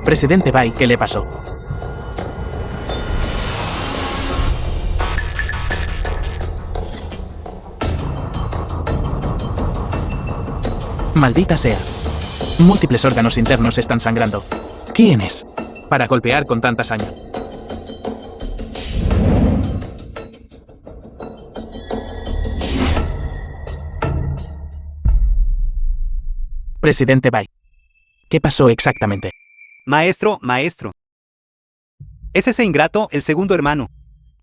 Presidente Bai, ¿qué le pasó? Maldita sea. Múltiples órganos internos están sangrando. ¿Quién es? Para golpear con tanta saña. Presidente Bai. ¿Qué pasó exactamente? Maestro. Es ese ingrato, el segundo hermano,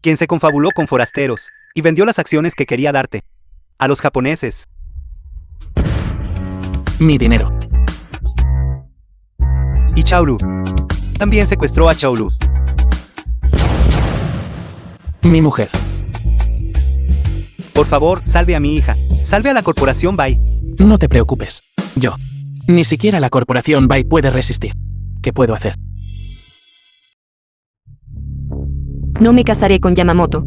quien se confabuló con forasteros y vendió las acciones que quería darte a los japoneses. Mi dinero. Y Chaolu también secuestró a Chaolu. Mi mujer. Por favor, salve a mi hija. Salve a la corporación Bai. No te preocupes. Yo. Ni siquiera la corporación Bai puede resistir. ¿Qué puedo hacer? No me casaré con Yamamoto.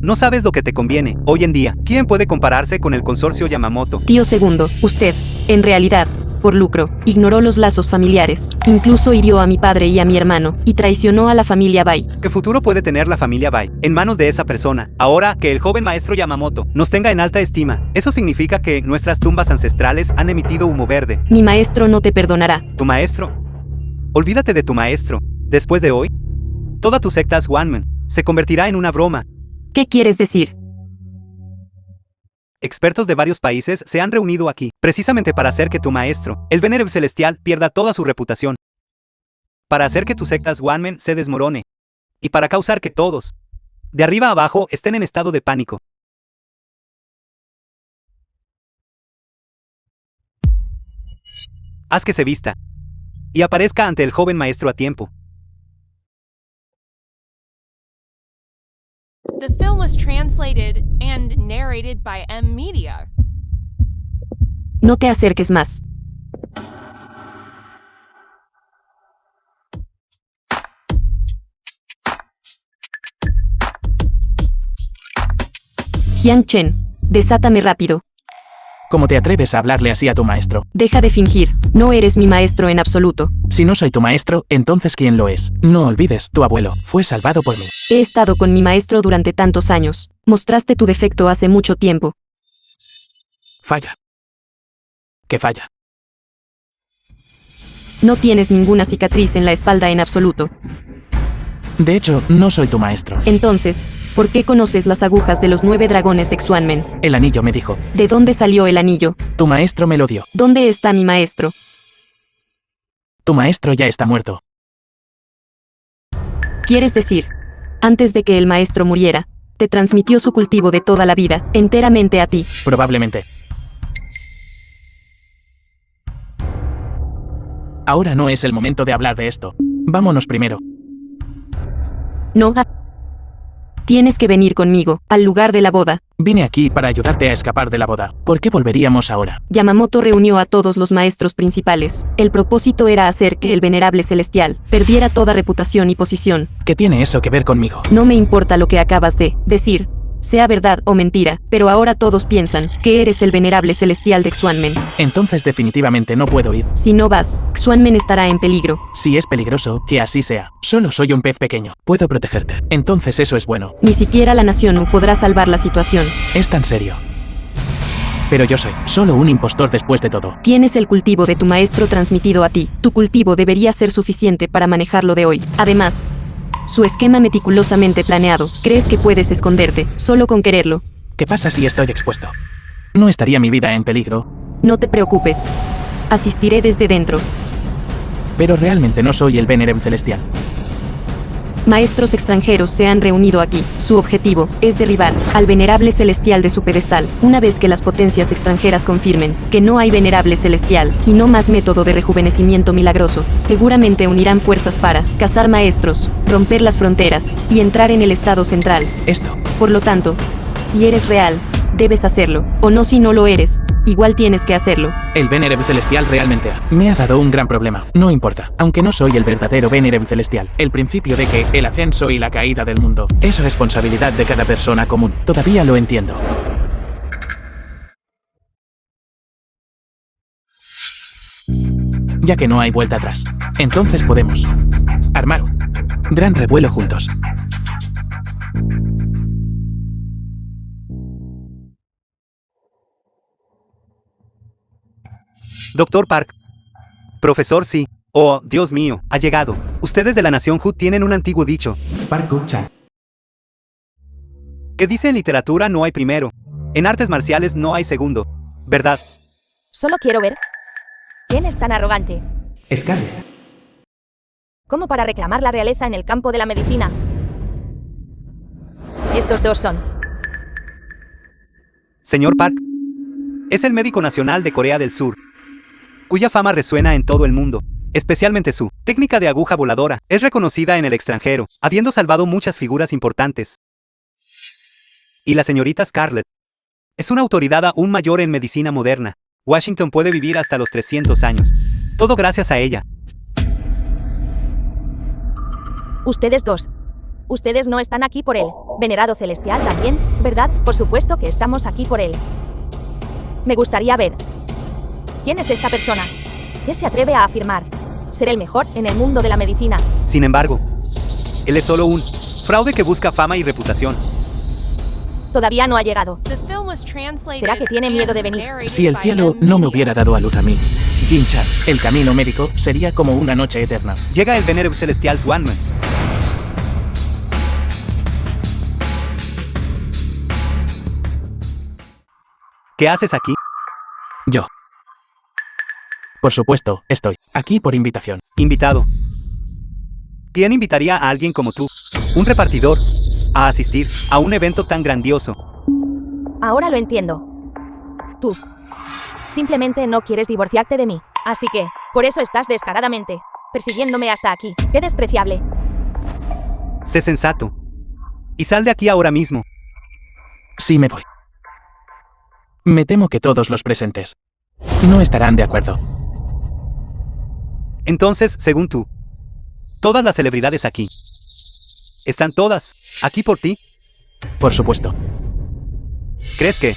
No sabes lo que te conviene. Hoy en día, ¿quién puede compararse con el consorcio Yamamoto? Tío segundo, usted, en realidad, por lucro, ignoró los lazos familiares, incluso hirió a mi padre y a mi hermano, y traicionó a la familia Bai. ¿Qué futuro puede tener la familia Bai en manos de esa persona? Ahora que el joven maestro Yamamoto nos tenga en alta estima, eso significa que nuestras tumbas ancestrales han emitido humo verde. Mi maestro no te perdonará. ¿Tu maestro? Olvídate de tu maestro. Después de hoy, toda tu secta Swanman se convertirá en una broma. ¿Qué quieres decir? Expertos de varios países se han reunido aquí, precisamente para hacer que tu maestro, el Venerable Celestial, pierda toda su reputación. Para hacer que tu secta Swanman se desmorone. Y para causar que todos, de arriba a abajo, estén en estado de pánico. Haz que se vista y aparezca ante el joven maestro a tiempo. The film was translated and narrated by M Media. No te acerques más. Jiang Chen, desátame rápido. ¿Cómo te atreves a hablarle así a tu maestro? Deja de fingir, no eres mi maestro en absoluto. Si no soy tu maestro, entonces ¿quién lo es? No olvides, tu abuelo fue salvado por mí. He estado con mi maestro durante tantos años. Mostraste tu defecto hace mucho tiempo. Falla. ¿Qué falla? No tienes ninguna cicatriz en la espalda en absoluto. De hecho, no soy tu maestro. Entonces, ¿por qué conoces las agujas de los 9 dragones de Xuanmen? El anillo me dijo. ¿De dónde salió el anillo? Tu maestro me lo dio. ¿Dónde está mi maestro? Tu maestro ya está muerto. ¿Quieres decir, antes de que el maestro muriera, te transmitió su cultivo de toda la vida, enteramente a ti? Probablemente. Ahora no es el momento de hablar de esto. Vámonos primero. No. Tienes que venir conmigo, al lugar de la boda. Vine aquí para ayudarte a escapar de la boda. ¿Por qué volveríamos ahora? Yamamoto reunió a todos los maestros principales. El propósito era hacer que el Venerable Celestial perdiera toda reputación y posición. ¿Qué tiene eso que ver conmigo? No me importa lo que acabas de decir, sea verdad o mentira, pero ahora todos piensan que eres el Venerable Celestial de Xuanmen. Entonces definitivamente no puedo ir. Si no vas, Xuanmen estará en peligro. Si es peligroso, que así sea. Solo soy un pez pequeño. Puedo protegerte. Entonces eso es bueno. Ni siquiera la nación U podrá salvar la situación. Es tan serio. Pero yo soy solo un impostor después de todo. Tienes el cultivo de tu maestro transmitido a ti. Tu cultivo debería ser suficiente para manejarlo de hoy. Además, su esquema meticulosamente planeado. ¿Crees que puedes esconderte, solo con quererlo? ¿Qué pasa si estoy expuesto? ¿No estaría mi vida en peligro? No te preocupes. Asistiré desde dentro. Pero realmente no soy el Venerable Celestial. Maestros extranjeros se han reunido aquí. Su objetivo es derribar al Venerable Celestial de su pedestal. Una vez que las potencias extranjeras confirmen que no hay Venerable Celestial y no más método de rejuvenecimiento milagroso, seguramente unirán fuerzas para cazar maestros, romper las fronteras y entrar en el estado central. Esto. Por lo tanto, si eres real, debes hacerlo. O no, si no lo eres, igual tienes que hacerlo. El Venerable Celestial realmente me ha dado un gran problema. No importa, aunque no soy el verdadero Venerable Celestial. El principio de que el ascenso y la caída del mundo es responsabilidad de cada persona común. Todavía lo entiendo. ya que no hay vuelta atrás. Entonces podemos armar un gran revuelo juntos. Doctor Park. Profesor sí. Oh, Dios mío, ha llegado. Ustedes de la Nación Hu tienen un antiguo dicho. Park Gu-chan. Que dice en literatura no hay primero. En artes marciales no hay segundo. ¿Verdad? Solo quiero ver. ¿Quién es tan arrogante? Scarlett. Como para reclamar la realeza en el campo de la medicina? Estos dos son. Señor Park. Es el médico nacional de Corea del Sur, cuya fama resuena en todo el mundo. Especialmente su técnica de aguja voladora es reconocida en el extranjero, habiendo salvado muchas figuras importantes. Y la señorita Scarlett es una autoridad aún mayor en medicina moderna. Washington puede vivir hasta los 300 años. Todo gracias a ella. Ustedes dos. Ustedes no están aquí por él. Venerado celestial también, ¿verdad? Por supuesto que estamos aquí por él. Me gustaría ver. ¿Quién es esta persona? ¿Qué se atreve a afirmar ser el mejor en el mundo de la medicina? Sin embargo, él es solo un fraude que busca fama y reputación. Todavía no ha llegado. The film was translated ¿Será que tiene miedo de and venir? narrated Si el by cielo M. no me Media. hubiera dado a luz a mí, Jin-chan, el camino médico sería como una noche eterna. Llega el Venerable Celestial Swanman. ¿Qué haces aquí? Yo. Por supuesto, estoy aquí por invitación. Invitado. ¿Quién invitaría a alguien como tú, un repartidor, a asistir a un evento tan grandioso? Ahora lo entiendo. Tú. Simplemente no quieres divorciarte de mí. Así que, por eso estás descaradamente persiguiéndome hasta aquí. ¡Qué despreciable! Sé sensato. Y sal de aquí ahora mismo. Sí me voy. Me temo que todos los presentes no estarán de acuerdo. Entonces, según tú, todas las celebridades aquí están todas aquí por ti. Por supuesto. ¿Crees que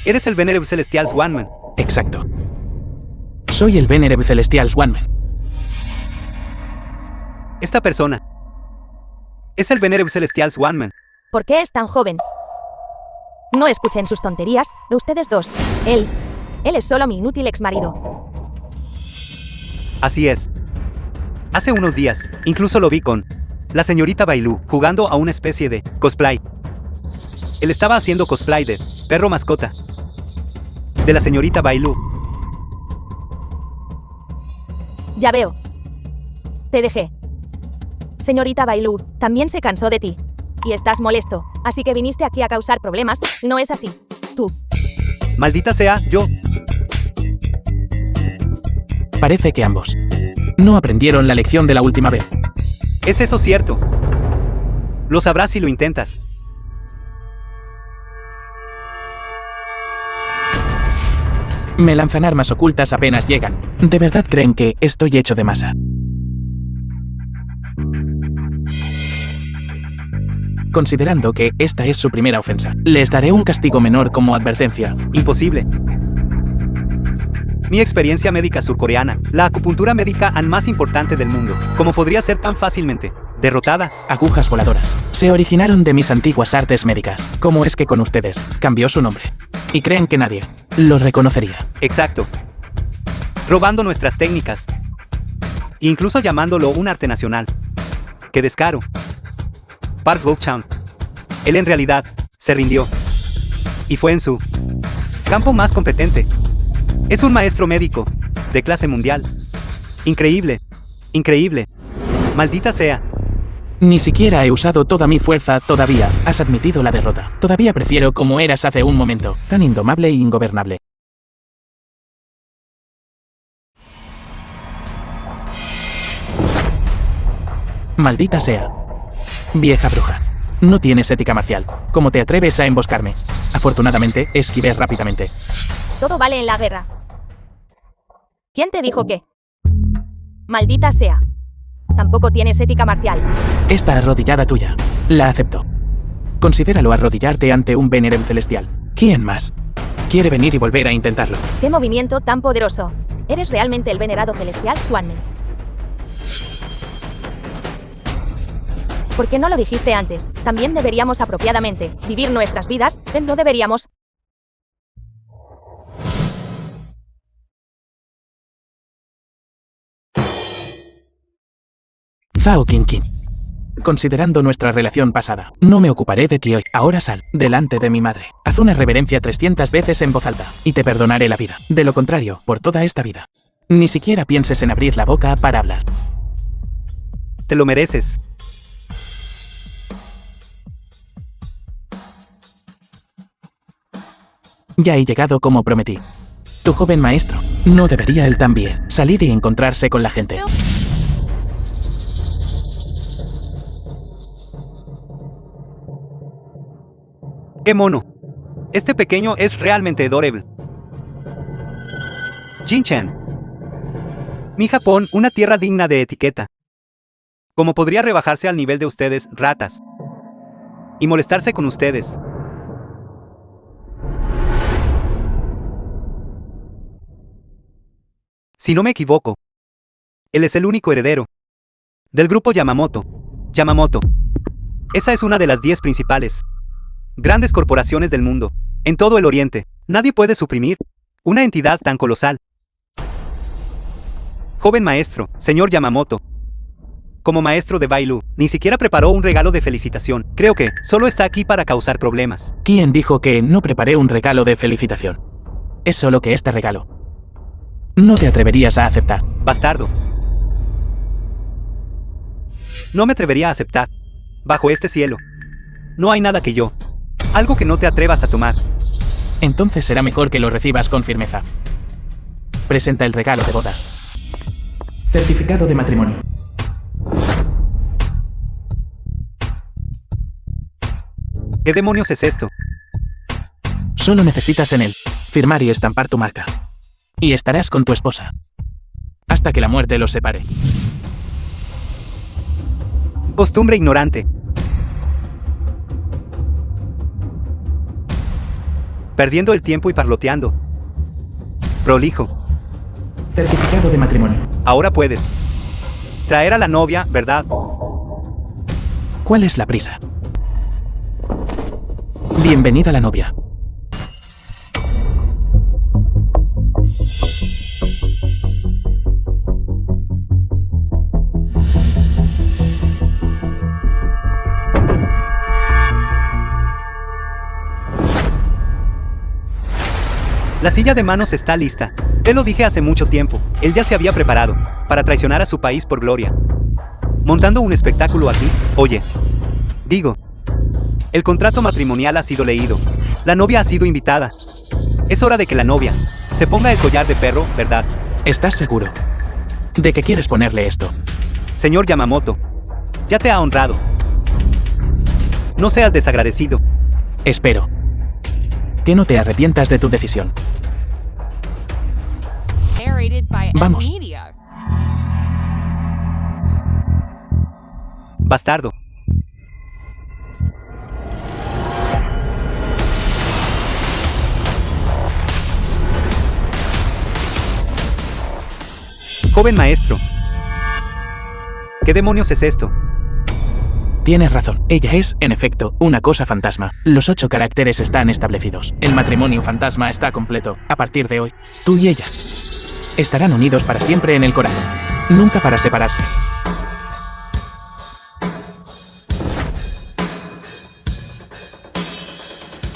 eres el Venerable Celestial Swanman? Exacto. Soy el Venerable Celestial Swanman. Esta persona es el Venerable Celestial Swanman. ¿Por qué es tan joven? No escuchen sus tonterías, de ustedes dos. Él es solo mi inútil exmarido. Así es. Hace unos días, incluso lo vi con la señorita Bailu jugando a una especie de cosplay. Él estaba haciendo cosplay de perro mascota de la señorita Bailu. Ya veo. Te dejé. Señorita Bailu, también se cansó de ti. Y estás molesto, así que viniste aquí a causar problemas, ¿no es así? Tú. Maldita sea, yo. Parece que ambos no aprendieron la lección de la última vez. ¿Es eso cierto? Lo sabrás si lo intentas. Me lanzan armas ocultas apenas llegan. ¿De verdad creen que estoy hecho de masa? Considerando que esta es su primera ofensa, les daré un castigo menor como advertencia. Imposible. Mi experiencia médica surcoreana, la acupuntura médica más importante del mundo, ¿cómo podría ser tan fácilmente derrotada? Agujas voladoras. Se originaron de mis antiguas artes médicas. ¿Cómo es que con ustedes cambió su nombre? Y creen que nadie lo reconocería. Exacto. Robando nuestras técnicas. Incluso llamándolo un arte nacional. ¡Qué descaro! Park Gu-chan. Él en realidad se rindió. Y fue en su campo más competente. Es un maestro médico de clase mundial. Increíble. Increíble. Maldita sea. Ni siquiera he usado toda mi fuerza todavía. Has admitido la derrota. Todavía prefiero como eras hace un momento. Tan indomable e ingobernable. Maldita sea. Vieja bruja. No tienes ética marcial. ¿Cómo te atreves a emboscarme? Afortunadamente, esquivé rápidamente. Todo vale en la guerra. ¿Quién te dijo qué? Maldita sea. Tampoco tienes ética marcial. Esta arrodillada tuya. La acepto. Considéralo arrodillarte ante un Venerable Celestial. ¿Quién más quiere venir y volver a intentarlo? ¿Qué movimiento tan poderoso? ¿Eres realmente el venerado celestial, Swanman? ¿Por qué no lo dijiste antes? También deberíamos apropiadamente vivir nuestras vidas, ¿no deberíamos? Zhao Qingqin. Considerando nuestra relación pasada, no me ocuparé de ti hoy. Ahora sal, delante de mi madre. Haz una reverencia 300 veces en voz alta, y te perdonaré la vida. De lo contrario, por toda esta vida, ni siquiera pienses en abrir la boca para hablar. Te lo mereces. Ya he llegado como prometí. Tu joven maestro, ¿no debería él también salir y encontrarse con la gente? ¡Qué mono! Este pequeño es realmente adorable. Jin-chan. Mi Japón, una tierra digna de etiqueta. ¿Cómo podría rebajarse al nivel de ustedes, ratas? Y molestarse con ustedes. Si no me equivoco, él es el único heredero del grupo Yamamoto. Yamamoto. Esa es una de las 10 principales grandes corporaciones del mundo. En todo el Oriente, nadie puede suprimir una entidad tan colosal. Joven maestro, señor Yamamoto. Como maestro de Bailu, ni siquiera preparó un regalo de felicitación. Creo que solo está aquí para causar problemas. ¿Quién dijo que no preparé un regalo de felicitación? Es solo que este regalo no te atreverías a aceptar. Bastardo. No me atrevería a aceptar. Bajo este cielo, no hay nada que yo. Algo que no te atrevas a tomar. Entonces será mejor que lo recibas con firmeza. Presenta el regalo de bodas. Certificado de matrimonio. ¿Qué demonios es esto? Solo necesitas en él firmar y estampar tu marca. Y estarás con tu esposa hasta que la muerte los separe. Costumbre ignorante. Perdiendo el tiempo y parloteando. Prolijo. Certificado de matrimonio. Ahora puedes traer a la novia, ¿verdad? ¿Cuál es la prisa? Bienvenida la novia. La silla de manos está lista. Te lo dije hace mucho tiempo. Él ya se había preparado para traicionar a su país por gloria. Montando un espectáculo aquí. Oye, digo, el contrato matrimonial ha sido leído. La novia ha sido invitada. Es hora de que la novia se ponga el collar de perro, ¿verdad? ¿Estás seguro de que quieres ponerle esto? Señor Yamamoto, ya te ha honrado. No seas desagradecido. Espero que no te arrepientas de tu decisión. Narrated by Vamos. Media. Bastardo. Joven maestro. ¿Qué demonios es esto? Tienes razón. Ella es, en efecto, una cosa fantasma. Los 8 caracteres están establecidos. El matrimonio fantasma está completo. A partir de hoy, tú y ella estarán unidos para siempre en el corazón. Nunca para separarse.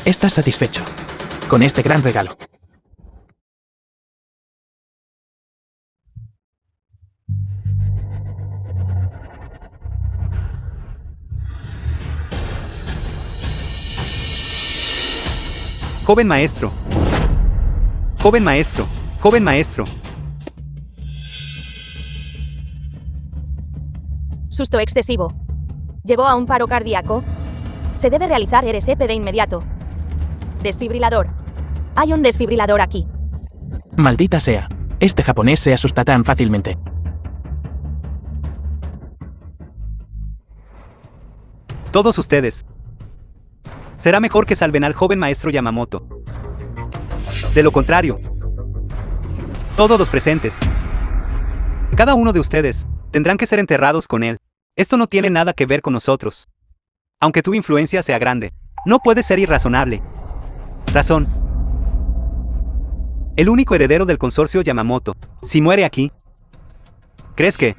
¿Estás satisfecho con este gran regalo? Joven maestro. Joven maestro. Joven maestro. Susto excesivo. ¿Llevó a un paro cardíaco? Se debe realizar RCP de inmediato. Desfibrilador. Hay un desfibrilador aquí. Maldita sea. Este japonés se asusta tan fácilmente. Todos ustedes. Será mejor que salven al joven maestro Yamamoto. De lo contrario, Todos los presentes. Cada uno de ustedes tendrán que ser enterrados con él. Esto no tiene nada que ver con nosotros. Aunque tu influencia sea grande, no puede ser irrazonable. Razón. El único heredero del consorcio Yamamoto, si muere aquí, ¿crees que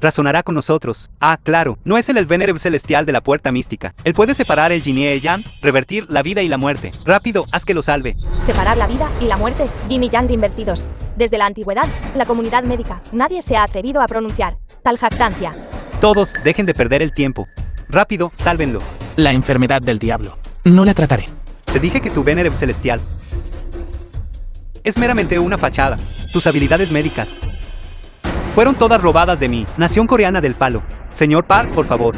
razonará con nosotros? Ah, claro, no es el Venerable Celestial de la Puerta Mística. Él puede separar el Yin y el Yang, revertir la vida y la muerte. Rápido, haz que lo salve. Separar la vida y la muerte, yin y yang invertidos. Desde la antigüedad, la comunidad médica, nadie se ha atrevido a pronunciar tal jactancia. Todos, dejen de perder el tiempo. Rápido, sálvenlo. La enfermedad del diablo. No la trataré. Te dije que tu Venerable Celestial es meramente una fachada. Tus habilidades médicas fueron todas robadas de mi nación coreana del palo. Señor Park, por favor.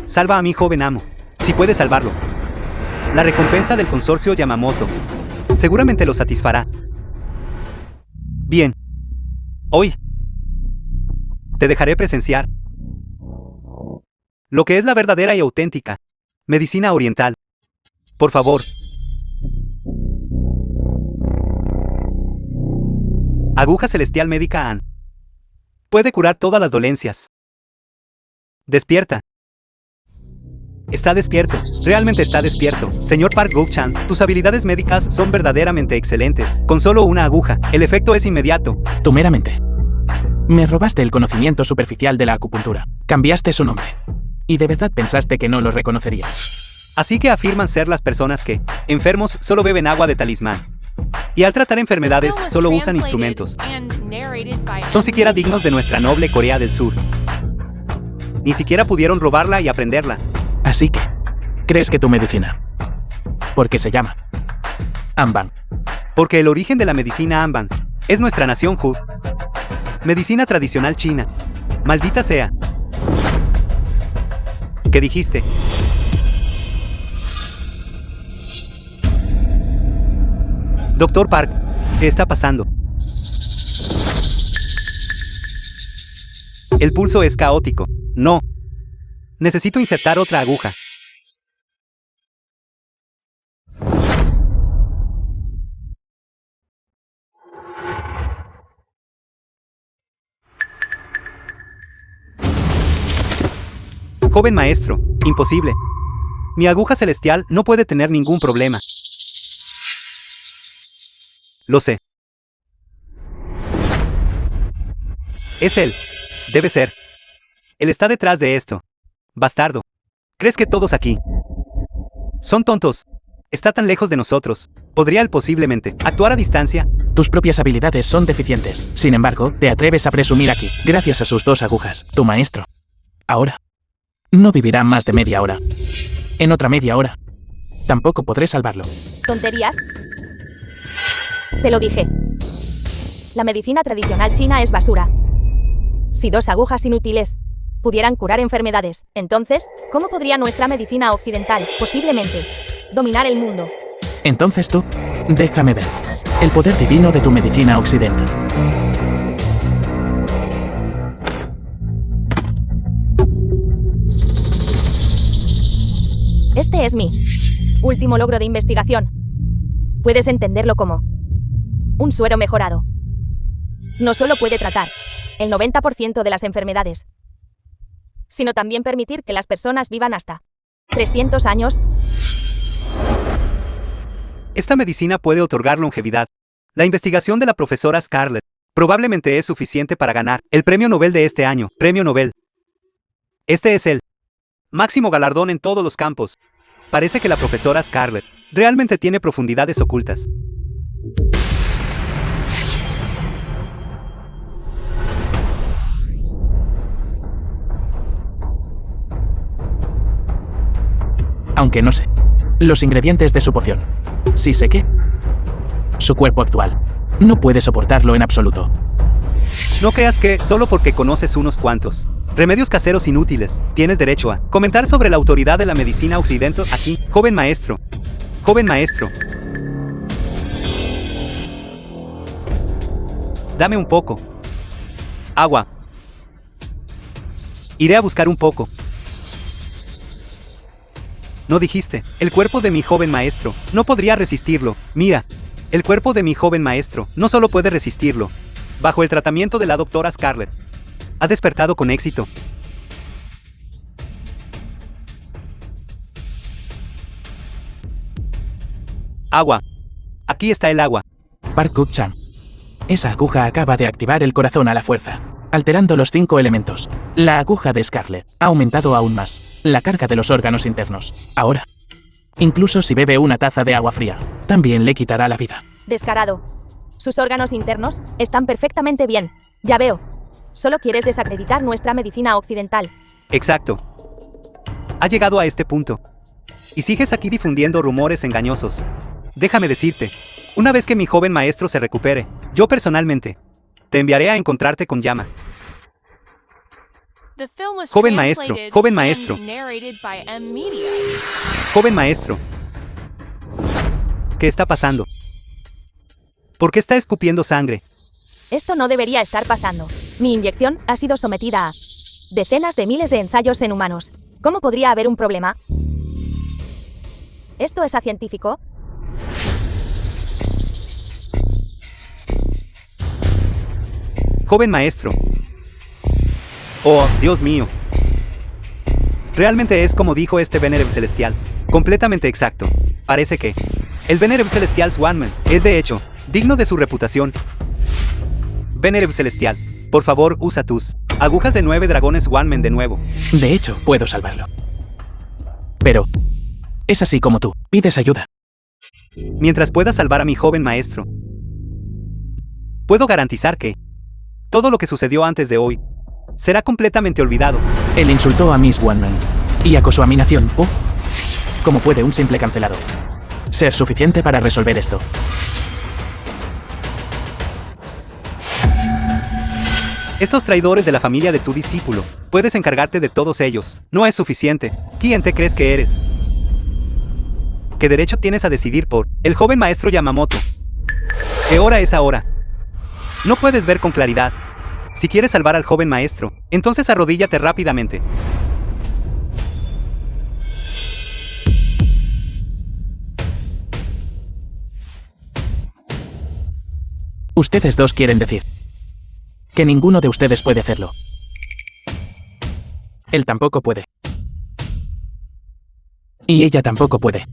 Salva a mi joven amo. Si puedes salvarlo. La recompensa del consorcio Yamamoto seguramente lo satisfará. Bien. Hoy te dejaré presenciar lo que es la verdadera y auténtica medicina oriental. Por favor. Aguja celestial médica An. Puede curar todas las dolencias. Despierta. Está despierto. Realmente está despierto. Señor Park Go-chan, tus habilidades médicas son verdaderamente excelentes. Con solo una aguja, el efecto es inmediato. Tú meramente. Me robaste el conocimiento superficial de la acupuntura. Cambiaste su nombre. ¿Y de verdad pensaste que no lo reconocería? Así que afirman ser las personas que, enfermos, solo beben agua de talismán. Y al tratar enfermedades, solo usan instrumentos. Son siquiera dignos de nuestra noble Corea del Sur. Ni siquiera pudieron robarla y aprenderla. Así que, ¿crees que tu medicina? Porque se llama Anban. Porque el origen de la medicina Anban es nuestra nación Hu. Medicina tradicional china. Maldita sea. ¿Qué dijiste? Doctor Park, ¿qué está pasando? El pulso es caótico. No. Necesito insertar otra aguja. Joven maestro, imposible. Mi aguja celestial no puede tener ningún problema. Lo sé. Es él. Debe ser. Él está detrás de esto. Bastardo. ¿Crees que todos aquí son tontos? Está tan lejos de nosotros. ¿Podría él posiblemente actuar a distancia? Tus propias habilidades son deficientes. Sin embargo, te atreves a presumir aquí, gracias a sus 2 agujas, tu maestro. Ahora, no vivirá más de media hora. En otra media hora, tampoco podré salvarlo. ¿Tonterías? Te lo dije. La medicina tradicional china es basura. Si 2 agujas inútiles pudieran curar enfermedades, entonces, ¿cómo podría nuestra medicina occidental, posiblemente, dominar el mundo? Entonces tú, déjame ver el poder divino de tu medicina occidental. Este es mi último logro de investigación. Puedes entenderlo como un suero mejorado. No solo puede tratar el 90% de las enfermedades, sino también permitir que las personas vivan hasta 300 años. Esta medicina puede otorgar longevidad. La investigación de la profesora Scarlett probablemente es suficiente para ganar el premio Nobel de este año. Premio Nobel. Este es el máximo galardón en todos los campos. Parece que la profesora Scarlett realmente tiene profundidades ocultas. Aunque no sé los ingredientes de su poción. Sí sé que su cuerpo actual no puede soportarlo en absoluto. No creas que, solo porque conoces unos cuantos remedios caseros inútiles, tienes derecho a comentar sobre la autoridad de la medicina occidental aquí, joven maestro. Joven maestro. Dame un poco. Agua. Iré a buscar un poco. No dijiste, el cuerpo de mi joven maestro no podría resistirlo. Mira, El cuerpo de mi joven maestro no solo puede resistirlo. Bajo el tratamiento de la doctora Scarlett, ha despertado con éxito. Agua. Aquí está el agua. Park Guk-chan. Esa aguja acaba de activar el corazón a la fuerza, alterando los 5 elementos. La aguja de Scarlett ha aumentado aún más la carga de los órganos internos. Ahora, incluso si bebe una taza de agua fría, también le quitará la vida. Descarado. Sus órganos internos están perfectamente bien. Ya veo. Solo quieres desacreditar nuestra medicina occidental. Exacto. Ha llegado a este punto. Y sigues aquí difundiendo rumores engañosos. Déjame decirte, una vez que mi joven maestro se recupere, yo personalmente te enviaré a encontrarte con Yama. The film was Joven maestro, translated joven maestro. and narrated by M-Media. Joven maestro. ¿Qué está pasando? ¿Por qué está escupiendo sangre? Esto no debería estar pasando. Mi inyección ha sido sometida a decenas de miles de ensayos en humanos. ¿Cómo podría haber un problema? ¿Esto es científico? Joven maestro. Oh, Dios mío. Realmente es como dijo este Venerable Celestial. Completamente exacto. Parece que el Venerable Celestial Swanman es de hecho digno de su reputación. Venerable Celestial, por favor usa tus agujas de 9 dragones Swanman de nuevo. De hecho, puedo salvarlo. Pero es así como tú pides ayuda. Mientras pueda salvar a mi joven maestro, puedo garantizar que todo lo que sucedió antes de hoy será completamente olvidado. Él insultó a Miss One-Man y acosó a mi nación. ¿Cómo puede un simple cancelado ser suficiente para resolver esto? Estos traidores de la familia de tu discípulo, puedes encargarte de todos ellos. No es suficiente. ¿Quién te crees que eres? ¿Qué derecho tienes a decidir por el joven maestro Yamamoto? ¿Qué hora es ahora? No puedes ver con claridad. Si quieres salvar al joven maestro, entonces arrodíllate rápidamente. Ustedes dos quieren decir que ninguno de ustedes puede hacerlo. Él tampoco puede. Y ella tampoco puede.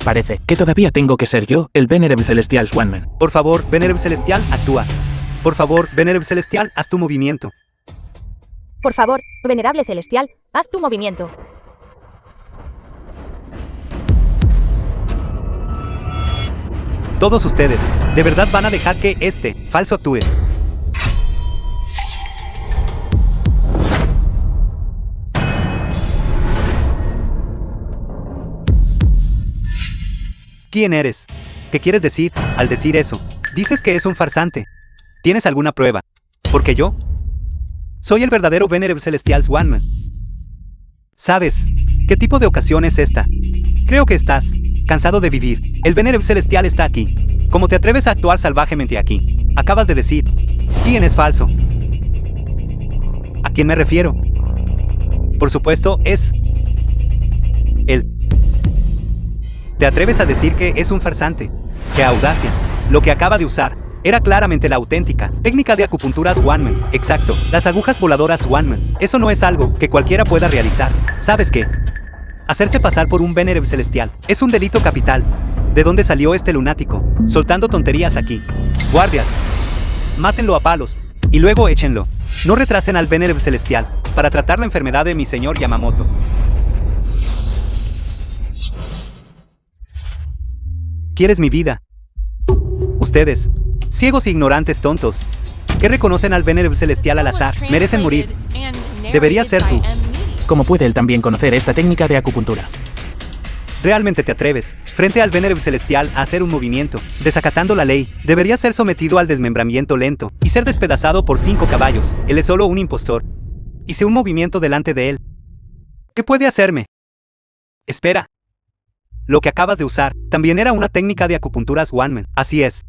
Parece que todavía tengo que ser yo, el Venerable Celestial Swanman. Por favor, Venerable Celestial, actúa. Por favor, Venerable Celestial, haz tu movimiento. Por favor, Venerable Celestial, haz tu movimiento. Todos ustedes, ¿de verdad van a dejar que este falso actúe? ¿Quién eres? ¿Qué quieres decir al decir eso? Dices que es un farsante. ¿Tienes alguna prueba? Porque yo soy el verdadero Venerable Celestial Swanman. ¿Sabes qué tipo de ocasión es esta? Creo que estás cansado de vivir. El Venerable Celestial está aquí. ¿Cómo te atreves a actuar salvajemente aquí? Acabas de decir, ¿quién es falso? ¿A quién me refiero? Por supuesto, es él. ¿Te atreves a decir que es un farsante? ¡Qué audacia! Lo que acaba de usar era claramente la auténtica técnica de acupuntura Swanman. Exacto, las agujas voladoras Swanman. Eso no es algo que cualquiera pueda realizar. ¿Sabes qué? Hacerse pasar por un Venerable Celestial es un delito capital. ¿De dónde salió este lunático? Soltando tonterías aquí. Guardias, mátenlo a palos y luego échenlo. No retrasen al Venerable Celestial para tratar la enfermedad de mi señor Yamamoto. ¿Quieres mi vida? Ustedes, ciegos e ignorantes tontos, que reconocen al Venerable Celestial al azar, merecen morir. Debería ser tú. ¿Cómo puede él también conocer esta técnica de acupuntura? ¿Realmente te atreves, frente al Venerable Celestial, a hacer un movimiento, desacatando la ley? Debería ser sometido al desmembramiento lento y ser despedazado por 5 caballos. Él es solo un impostor. Hice un movimiento delante de él. ¿Qué puede hacerme? Espera. Lo que acabas de usar también era una técnica de acupuntura Swanman. Así es.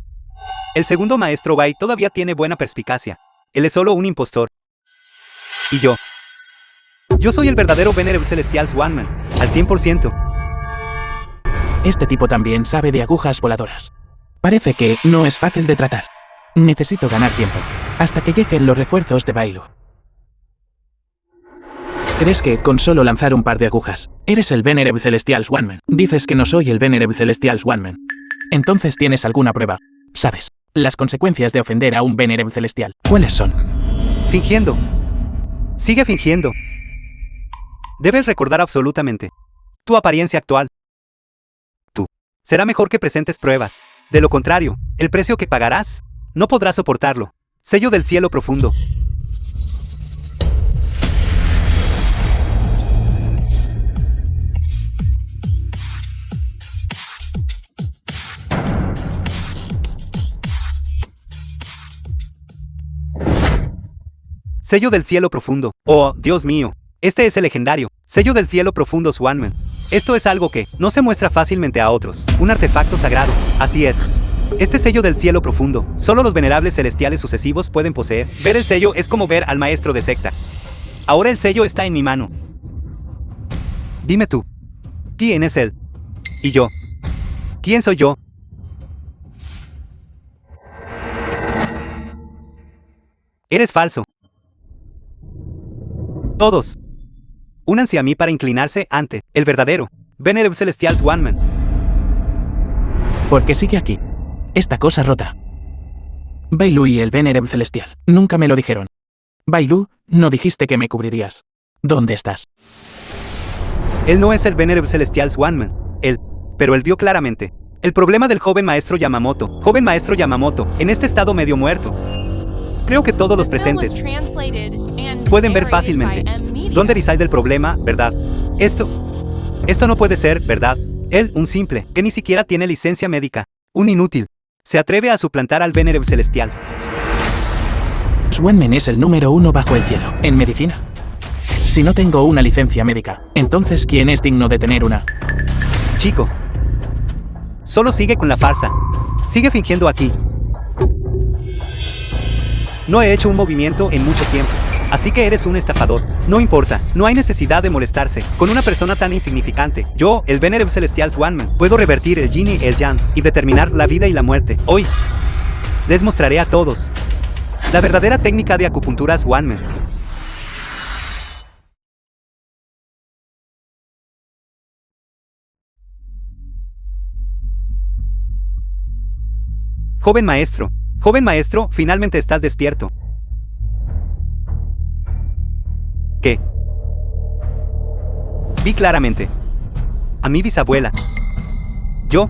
El segundo maestro Bai todavía tiene buena perspicacia. Él es solo un impostor. Y yo soy el verdadero Venerable Celestial Swanman, al 100%. Este tipo también sabe de agujas voladoras. Parece que no es fácil de tratar. Necesito ganar tiempo, hasta que lleguen los refuerzos de Bailu. ¿Crees que con solo lanzar un par de agujas, eres el Venerable Celestial Swanman? Dices que no soy el Venerable Celestial Swanman. Entonces tienes alguna prueba. Sabes, las consecuencias de ofender a un Venerable Celestial. ¿Cuáles son? Fingiendo. Sigue fingiendo. Debes recordar absolutamente tu apariencia actual. Tú. Será mejor que presentes pruebas. De lo contrario, el precio que pagarás no podrás soportarlo. Sello del cielo profundo. Sello del cielo profundo. Oh, Dios mío. Este es el legendario sello del cielo profundo Swanman. Esto es algo que no se muestra fácilmente a otros. Un artefacto sagrado. Así es. Este sello del cielo profundo, solo los venerables celestiales sucesivos pueden poseer. Ver el sello es como ver al maestro de secta. Ahora el sello está en mi mano. Dime tú. ¿Quién es él? ¿Y yo? ¿Quién soy yo? Eres falso. Todos. Únanse a mí para inclinarse ante el verdadero Venerable Celestial Swanman. Porque sigue aquí. Esta cosa rota. Bailu y el Venerable Celestial. Nunca me lo dijeron. Bailu, no dijiste que me cubrirías. ¿Dónde estás? Él no es el Venerable Celestial Swanman. Pero él vio claramente el problema del joven maestro Yamamoto. Joven maestro Yamamoto, en este estado medio muerto. Creo que todos los presentes pueden ver fácilmente dónde reside el problema, ¿verdad? Esto no puede ser, ¿verdad? Él, un simple, que ni siquiera tiene licencia médica, un inútil, se atreve a suplantar al Venerable Celestial. Swanman es el número 1 bajo el cielo, en medicina. Si no tengo una licencia médica, entonces ¿quién es digno de tener una? Chico, solo sigue con la farsa. Sigue fingiendo aquí. No he hecho un movimiento en mucho tiempo, así que eres un estafador. No importa, no hay necesidad de molestarse con una persona tan insignificante. Yo, el Venerable Celestial Swanman, puedo revertir el yin y el yang y determinar la vida y la muerte. Hoy les mostraré a todos la verdadera técnica de acupuntura Swanman. Joven maestro, finalmente estás despierto. ¿Qué? Vi claramente a mi bisabuela. Yo,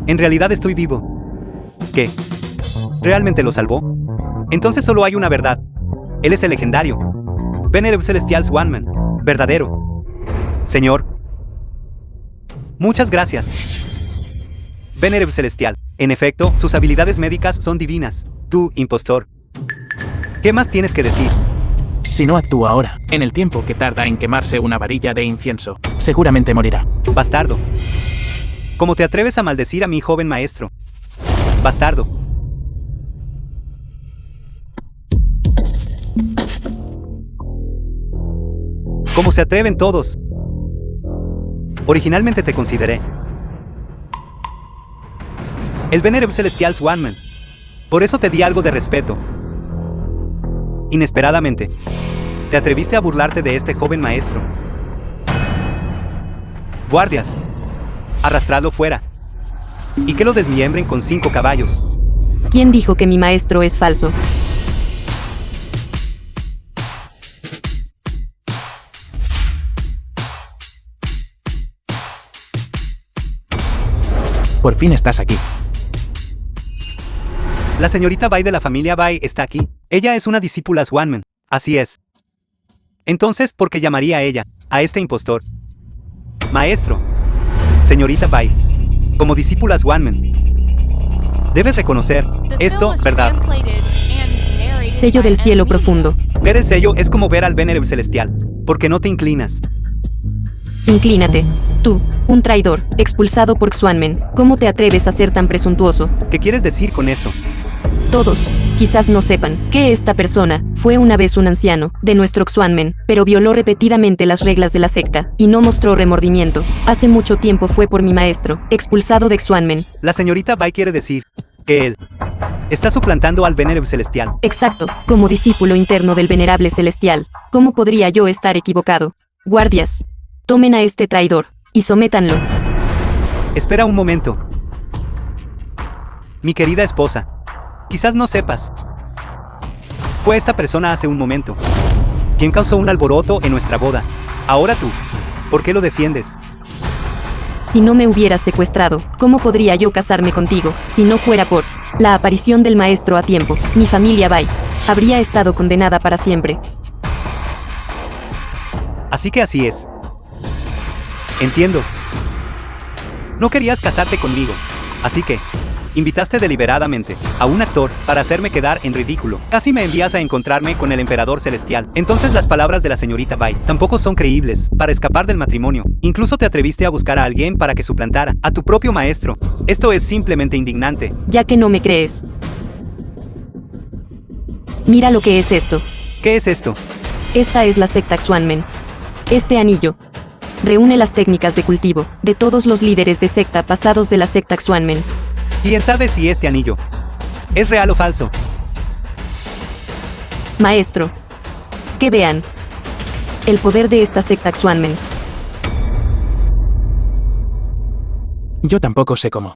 en realidad estoy vivo. ¿Qué? ¿Realmente lo salvó? Entonces solo hay una verdad. Él es el legendario Venerable Celestial Swanman, verdadero. Señor, muchas gracias. Venerable Celestial. En efecto, sus habilidades médicas son divinas. Tú, impostor. ¿Qué más tienes que decir? Si no actúa ahora, en el tiempo que tarda en quemarse una varilla de incienso, seguramente morirá. Bastardo. ¿Cómo te atreves a maldecir a mi joven maestro? Bastardo. ¿Cómo se atreven todos? Originalmente te consideré el Venerable Celestial Swanman. Por eso te di algo de respeto. Inesperadamente, te atreviste a burlarte de este joven maestro. Guardias, arrastradlo fuera. Y que lo desmiembren con 5 caballos. ¿Quién dijo que mi maestro es falso? Por fin estás aquí. La señorita Bai de la familia Bai está aquí. Ella es una discípula Swanman. Así es. Entonces, ¿por qué llamaría a ella, a este impostor? Maestro. Señorita Bai. Como discípula Swanman. Debes reconocer esto, ¿verdad? Sello del cielo profundo. Ver el sello es como ver al Venerable Celestial. ¿Por qué no te inclinas? Inclínate. Tú, un traidor, expulsado por Swanman. ¿Cómo te atreves a ser tan presuntuoso? ¿Qué quieres decir con eso? Todos, quizás no sepan, que esta persona fue una vez un anciano de nuestro Xuanmen, pero violó repetidamente las reglas de la secta y no mostró remordimiento. Hace mucho tiempo fue por mi maestro, expulsado de Xuanmen. La señorita Bai quiere decir que él está suplantando al Venerable Celestial. Exacto, como discípulo interno del Venerable Celestial. ¿Cómo podría yo estar equivocado? Guardias, tomen a este traidor y sométanlo. Espera un momento. Mi querida esposa, quizás no sepas. Fue esta persona hace un momento quien causó un alboroto en nuestra boda. Ahora tú, ¿por qué lo defiendes? Si no me hubieras secuestrado, ¿cómo podría yo casarme contigo? Si no fuera por la aparición del maestro a tiempo, mi familia Bai habría estado condenada para siempre. Así que así es. Entiendo. No querías casarte conmigo, así que invitaste deliberadamente a un actor para hacerme quedar en ridículo. Casi me envías a encontrarme con el emperador celestial. Entonces las palabras de la señorita Bai tampoco son creíbles. Para escapar del matrimonio, incluso te atreviste a buscar a alguien para que suplantara a tu propio maestro. Esto es simplemente indignante. Ya que no me crees. Mira lo que es esto. ¿Qué es esto? Esta es la secta Xuanmen. Este anillo reúne las técnicas de cultivo de todos los líderes de secta pasados de la secta Xuanmen. ¿Quién sabe si este anillo es real o falso? Maestro, que vean el poder de esta secta Xuanmen. Yo tampoco sé cómo.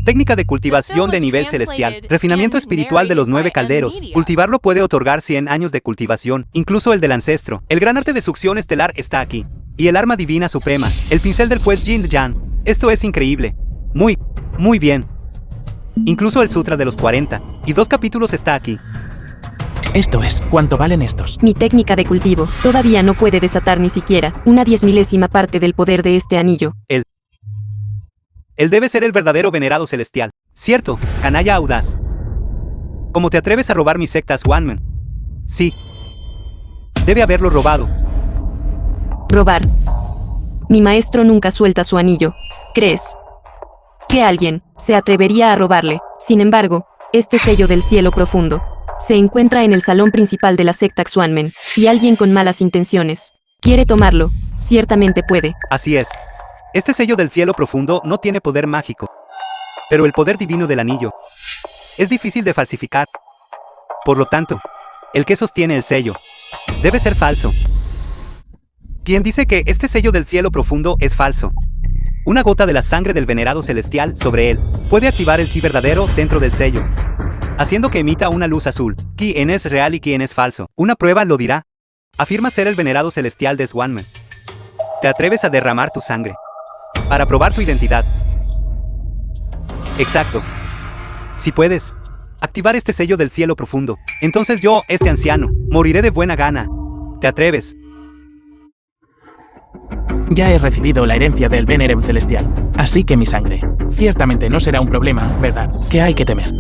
Técnica de cultivación de nivel celestial. Refinamiento espiritual de los 9 calderos. Cultivarlo puede otorgar 100 años de cultivación, incluso el del ancestro. El gran arte de succión estelar está aquí. Y el arma divina suprema. El pincel del juez Jin Yan. Esto es increíble. Muy bien. Incluso el Sutra de los 40. Y 2 capítulos está aquí. Esto es, ¿cuánto valen estos? Mi técnica de cultivo todavía no puede desatar ni siquiera una 10.000ª parte del poder de este anillo. Él debe ser el verdadero venerado celestial. Cierto, canalla audaz. ¿Cómo te atreves a robar mis sectas, Xuanmen? Sí. Debe haberlo robado. Robar. Mi maestro nunca suelta su anillo. ¿Crees que alguien se atrevería a robarle? Sin embargo, este sello del cielo profundo se encuentra en el salón principal de la secta Xuanmen. Si alguien con malas intenciones quiere tomarlo, ciertamente puede. Así es. Este sello del cielo profundo no tiene poder mágico. Pero el poder divino del anillo es difícil de falsificar. Por lo tanto, el que sostiene el sello debe ser falso. ¿Quién dice que este sello del cielo profundo es falso? Una gota de la sangre del venerado celestial sobre él puede activar el ki verdadero dentro del sello, haciendo que emita una luz azul. ¿Quién es real y quién es falso? Una prueba lo dirá. Afirma ser el venerado celestial de Xuanmen. Te atreves a derramar tu sangre para probar tu identidad. Exacto. Si puedes activar este sello del cielo profundo, entonces yo, este anciano, moriré de buena gana. ¿Te atreves? Ya he recibido la herencia del Venerable Celestial, así que mi sangre ciertamente no será un problema, ¿verdad? Que hay que temer.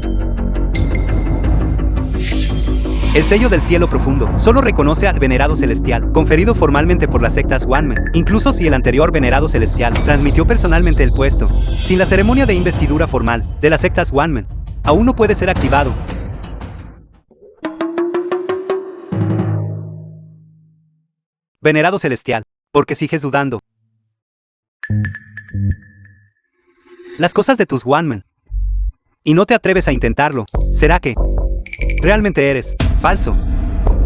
El sello del cielo profundo solo reconoce al venerado celestial, conferido formalmente por la secta Xuanmen, incluso si el anterior venerado celestial transmitió personalmente el puesto. Sin la ceremonia de investidura formal de la secta Xuanmen, aún no puede ser activado. Venerado celestial, ¿por qué sigues dudando? Las cosas de tus Xuanmen. Y no te atreves a intentarlo. ¿Será que realmente eres falso?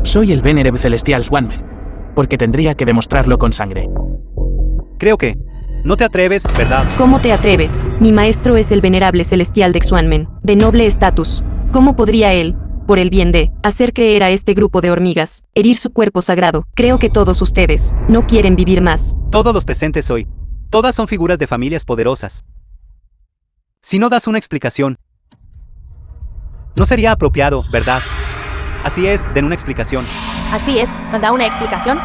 Soy el Venerable Celestial Xuanmen, porque tendría que demostrarlo con sangre. Creo que no te atreves, ¿verdad? ¿Cómo te atreves? Mi maestro es el Venerable Celestial de Xuanmen, de noble estatus. ¿Cómo podría él, por el bien de hacer creer a este grupo de hormigas, herir su cuerpo sagrado? Creo que todos ustedes no quieren vivir más. Todos los presentes hoy, todas son figuras de familias poderosas. Si no das una explicación, no sería apropiado, ¿verdad? Así es, den una explicación. Así es, da una explicación.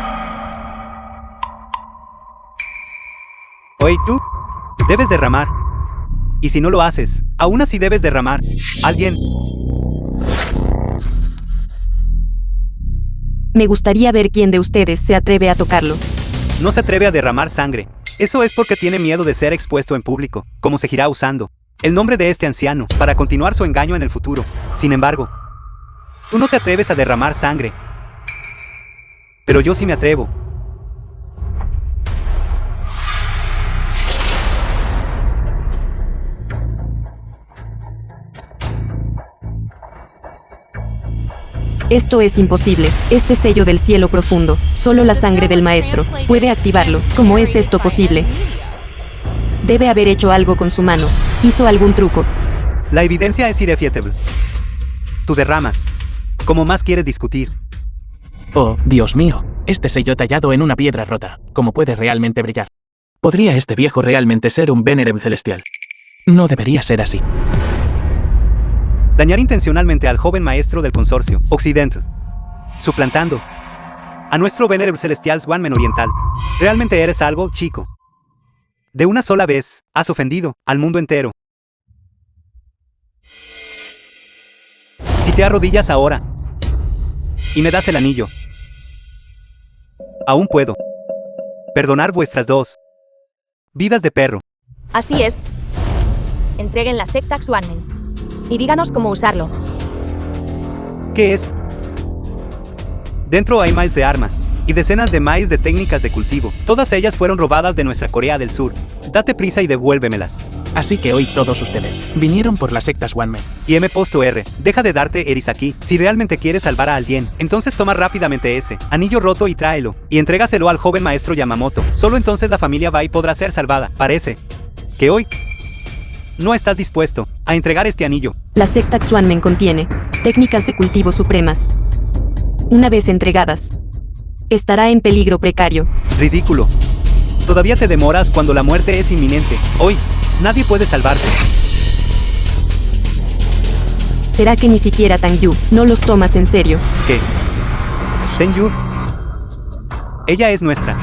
Oye, tú debes derramar. Y si no lo haces, aún así debes derramar. Alguien Me gustaría ver quién de ustedes se atreve a tocarlo. No se atreve a derramar sangre. Eso es porque tiene miedo de ser expuesto en público, como seguirá usando el nombre de este anciano para continuar su engaño en el futuro. Sin embargo, tú no te atreves a derramar sangre. Pero yo sí me atrevo. Esto es imposible. Este sello del cielo profundo, solo la sangre del maestro puede activarlo. ¿Cómo es esto posible? Debe haber hecho algo con su mano. Hizo algún truco. La evidencia es irrefutable. Tú derramas. ¿Cómo más quieres discutir? Oh, Dios mío, este sello tallado en una piedra rota, ¿cómo puede realmente brillar? ¿Podría este viejo realmente ser un Venerable celestial? No debería ser así. Dañar intencionalmente al joven maestro del consorcio Occidental, suplantando a nuestro Venerable celestial Swanman Oriental. Realmente eres algo, chico. De una sola vez, has ofendido al mundo entero. Si te arrodillas ahora y me das el anillo, aún puedo perdonar vuestras dos vidas de perro. Así es. Entreguen la secta Swanman. Y díganos cómo usarlo. ¿Qué es? Dentro hay miles de armas y decenas de miles de técnicas de cultivo. Todas ellas fueron robadas de nuestra Corea del Sur. Date prisa y devuélvemelas. Así que hoy todos ustedes vinieron por la secta Swanman. Y M.R. Deja de darte eris aquí. Si realmente quieres salvar a alguien, entonces toma rápidamente ese anillo roto y tráelo. Y entrégaselo al joven maestro Yamamoto. Solo entonces la familia Bai podrá ser salvada. Parece que hoy no estás dispuesto a entregar este anillo. La secta Swanman contiene técnicas de cultivo supremas. Una vez entregadas, estará en peligro precario. Ridículo. Todavía te demoras cuando la muerte es inminente. Hoy, nadie puede salvarte. ¿Será que ni siquiera Tang Yu no los tomas en serio? ¿Qué? Tenyu. Ella es nuestra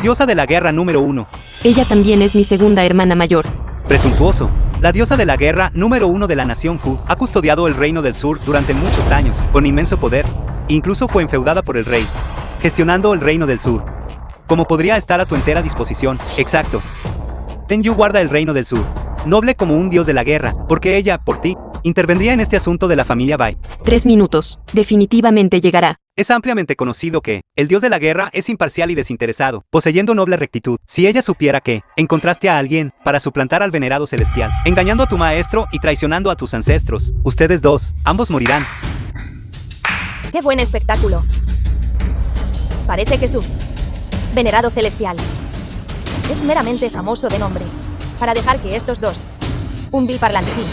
diosa de la guerra número 1. Ella también es mi segunda hermana mayor. Presuntuoso. La diosa de la guerra número 1 de la nación Hu ha custodiado el reino del sur durante muchos años, con inmenso poder. Incluso fue enfeudada por el rey, gestionando el reino del sur. Como podría estar a tu entera disposición. Exacto. Tenyu guarda el reino del sur, noble como un dios de la guerra, porque ella, por ti, intervendría en este asunto de la familia Bai. 3 minutos. Definitivamente llegará. Es ampliamente conocido que el dios de la guerra es imparcial y desinteresado, poseyendo noble rectitud. Si ella supiera que encontraste a alguien para suplantar al venerado celestial, engañando a tu maestro y traicionando a tus ancestros, ustedes dos, ambos morirán. ¡Qué buen espectáculo! Parece que su venerado celestial es meramente famoso de nombre, para dejar que estos dos, un vil parlanchín,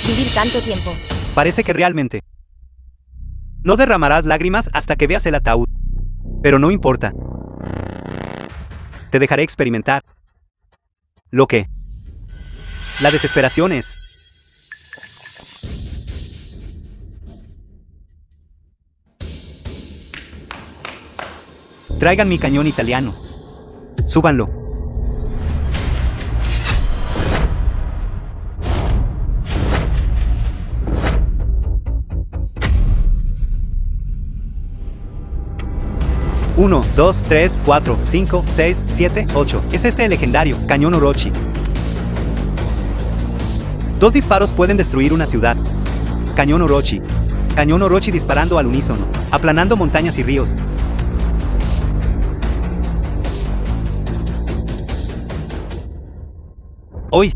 vivir tanto tiempo. Parece que realmente no derramarás lágrimas hasta que veas el ataúd. Pero no importa. Te dejaré experimentar lo que la desesperación es. Traigan mi cañón italiano. Súbanlo. Uno, 2, 3, 4, 5, 6, 7, 8. Es este el legendario cañón Orochi. 2 disparos pueden destruir una ciudad. Cañón Orochi. Cañón Orochi disparando al unísono, aplanando montañas y ríos. Hoy,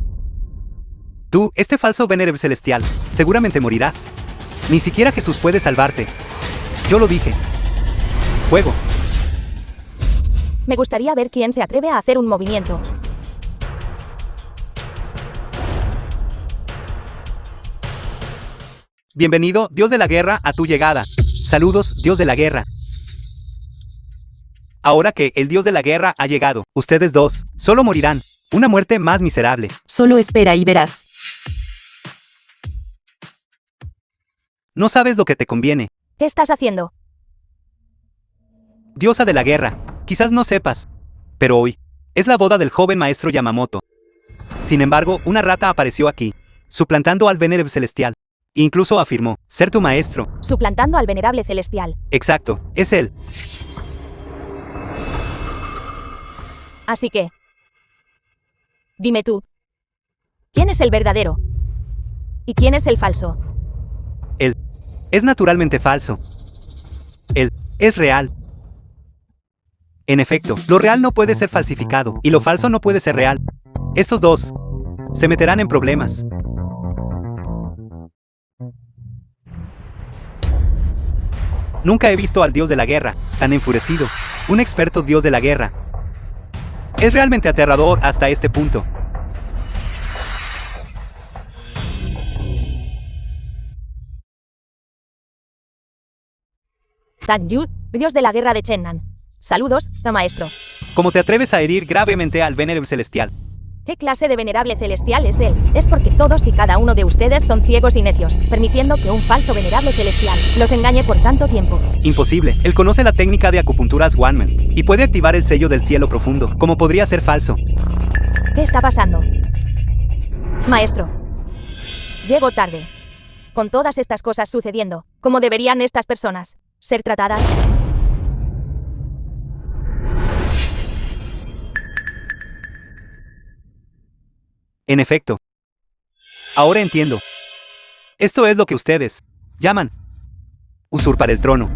tú, este falso Venerable celestial, seguramente morirás. Ni siquiera Jesús puede salvarte. Yo lo dije. Fuego. Me gustaría ver quién se atreve a hacer un movimiento. Bienvenido, Dios de la Guerra, a tu llegada. Saludos, Dios de la Guerra. Ahora que el Dios de la Guerra ha llegado, ustedes dos solo morirán. Una muerte más miserable. Solo espera y verás. No sabes lo que te conviene. ¿Qué estás haciendo? Diosa de la Guerra, quizás no sepas, pero hoy es la boda del joven maestro Yamamoto. Sin embargo, una rata apareció aquí, suplantando al Venerable celestial, Incluso afirmó ser tu maestro. Suplantando al venerable celestial. Exacto, es él. Así que... Dime tú. ¿Quién es el verdadero? ¿Y quién es el falso? Él es naturalmente falso. Él es real. En efecto, lo real no puede ser falsificado, y lo falso no puede ser real. Estos dos se meterán en problemas. Nunca he visto al dios de la guerra tan enfurecido, un experto dios de la guerra. Es realmente aterrador hasta este punto. Tan Yu, dios de la guerra de Chennan. Saludos, maestro. ¿Cómo te atreves a herir gravemente al venerable celestial? ¿Qué clase de venerable celestial es él? Es porque todos y cada uno de ustedes son ciegos y necios, permitiendo que un falso venerable celestial los engañe por tanto tiempo. Imposible. Él conoce la técnica de acupuntura Swanman y puede activar el sello del cielo profundo. ¿Cómo podría ser falso? ¿Qué está pasando? Maestro. Llego tarde. Con todas estas cosas sucediendo, ¿cómo deberían estas personas ser tratadas? En efecto. Ahora entiendo. Esto es lo que ustedes llaman usurpar el trono.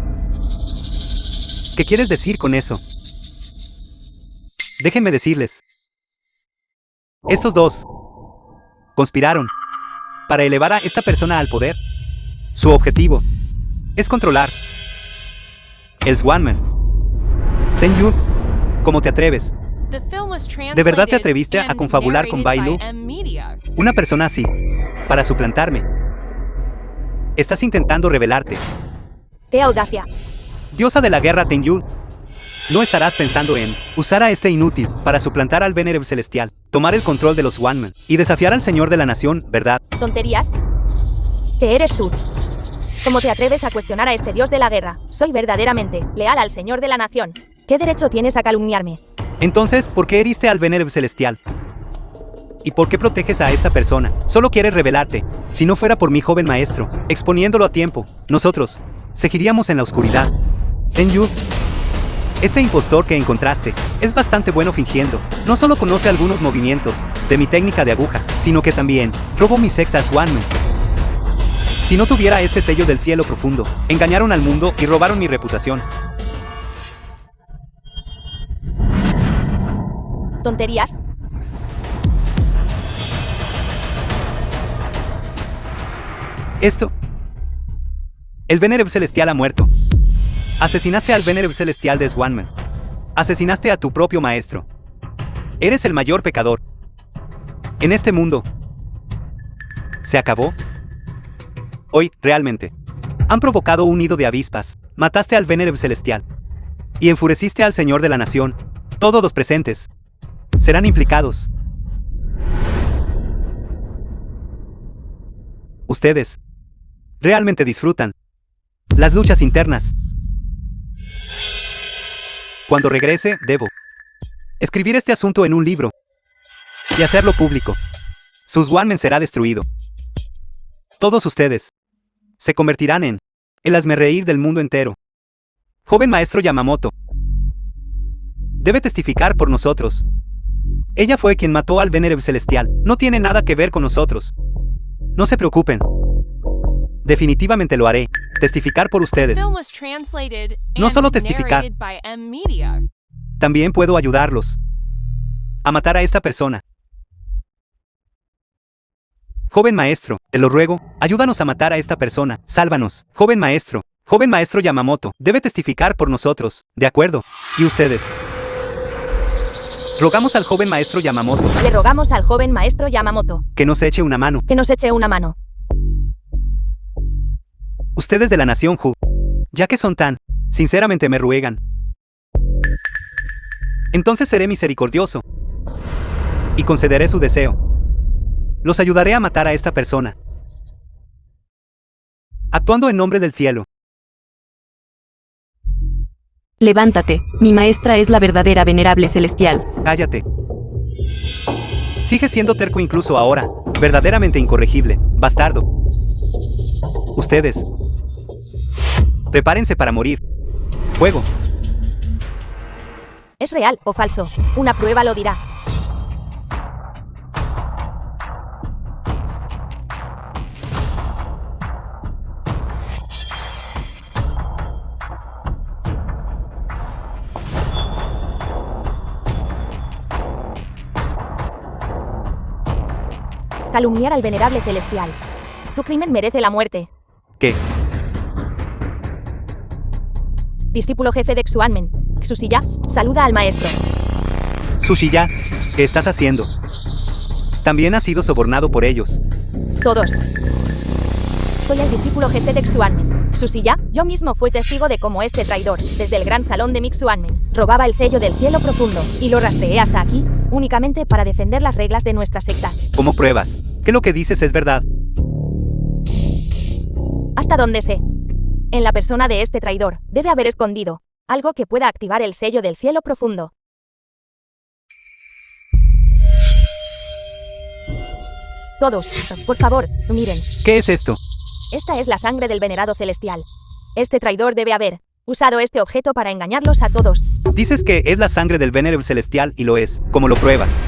¿Qué quieres decir con eso? Déjenme decirles. Estos dos conspiraron para elevar a esta persona al poder. Su objetivo es controlar el Swanman. Ten Yu, ¿cómo te atreves? ¿De verdad te atreviste a confabular con Bai Lu? Una persona así, para suplantarme. Estás intentando rebelarte. ¡Qué audacia! Diosa de la guerra Ten Yu. No estarás pensando en usar a este inútil para suplantar al venerable celestial, tomar el control de los Swanman y desafiar al señor de la nación, ¿verdad? ¿Tonterías? ¿Qué eres tú? ¿Cómo te atreves a cuestionar a este dios de la guerra? Soy verdaderamente leal al señor de la nación. ¿Qué derecho tienes a calumniarme? Entonces, ¿por qué heriste al venerable celestial? ¿Y por qué proteges a esta persona? Solo quieres rebelarte. Si no fuera por mi joven maestro, exponiéndolo a tiempo, nosotros seguiríamos en la oscuridad. Ten Yu, este impostor que encontraste es bastante bueno fingiendo. No solo conoce algunos movimientos de mi técnica de aguja, sino que también robó mi secta Swanman. Si no tuviera este sello del cielo profundo, engañaron al mundo y robaron mi reputación. ¿Tonterías? El venerable celestial ha muerto. Asesinaste al venerable celestial de Swanman. Asesinaste a tu propio maestro. Eres el mayor pecador en este mundo. ¿Se acabó? Hoy, realmente. Han provocado un nido de avispas. Mataste al venerable celestial. Y enfureciste al señor de la nación. Todos los presentes serán implicados. Ustedes realmente disfrutan las luchas internas. Cuando regrese, debo escribir este asunto en un libro y hacerlo público. Su Swanman será destruido. Todos ustedes se convertirán en el hazmerreír del mundo entero. Joven maestro Yamamoto debe testificar por nosotros. Ella fue quien mató al venerable celestial. No tiene nada que ver con nosotros. No se preocupen. Definitivamente lo haré. Testificar por ustedes. No solo testificar. También puedo ayudarlos a matar a esta persona. Joven maestro, te lo ruego, ayúdanos a matar a esta persona. Sálvanos. Joven maestro Yamamoto, debe testificar por nosotros. ¿De acuerdo? ¿Y ustedes? Rogamos al joven maestro Yamamoto. Le rogamos al joven maestro Yamamoto que nos eche una mano. que nos eche una mano. Ustedes de la nación Hu, ya que son tan, sinceramente me ruegan. Entonces seré misericordioso y concederé su deseo. Los ayudaré a matar a esta persona, actuando en nombre del cielo. Levántate, mi maestra es la verdadera venerable celestial. Cállate. Sigue siendo terco incluso ahora, verdaderamente incorregible, bastardo. Ustedes. Prepárense para morir. Fuego. ¿Es real o falso? Una prueba lo dirá. Calumniar al venerable celestial. Tu crimen merece la muerte. ¿Qué? Discípulo jefe de Xuanmen, Xusiya, saluda al maestro. Sushiya, ¿qué estás haciendo? También has sido sobornado por ellos. Todos. Soy el discípulo jefe de Xuanmen. Xusiya, yo mismo fui testigo de cómo este traidor, desde el gran salón de Mixuanmen, robaba el sello del cielo profundo, y lo rastreé hasta aquí, únicamente para defender las reglas de nuestra secta. ¿Cómo pruebas que lo que dices es verdad? Hasta donde sé. En la persona de este traidor, debe haber escondido algo que pueda activar el sello del cielo profundo. Todos, por favor, miren. ¿Qué es esto? Esta es la sangre del venerado celestial. Este traidor debe haber usado este objeto para engañarlos a todos. Dices que es la sangre del Venerable Celestial y lo es. ¿Cómo lo pruebas?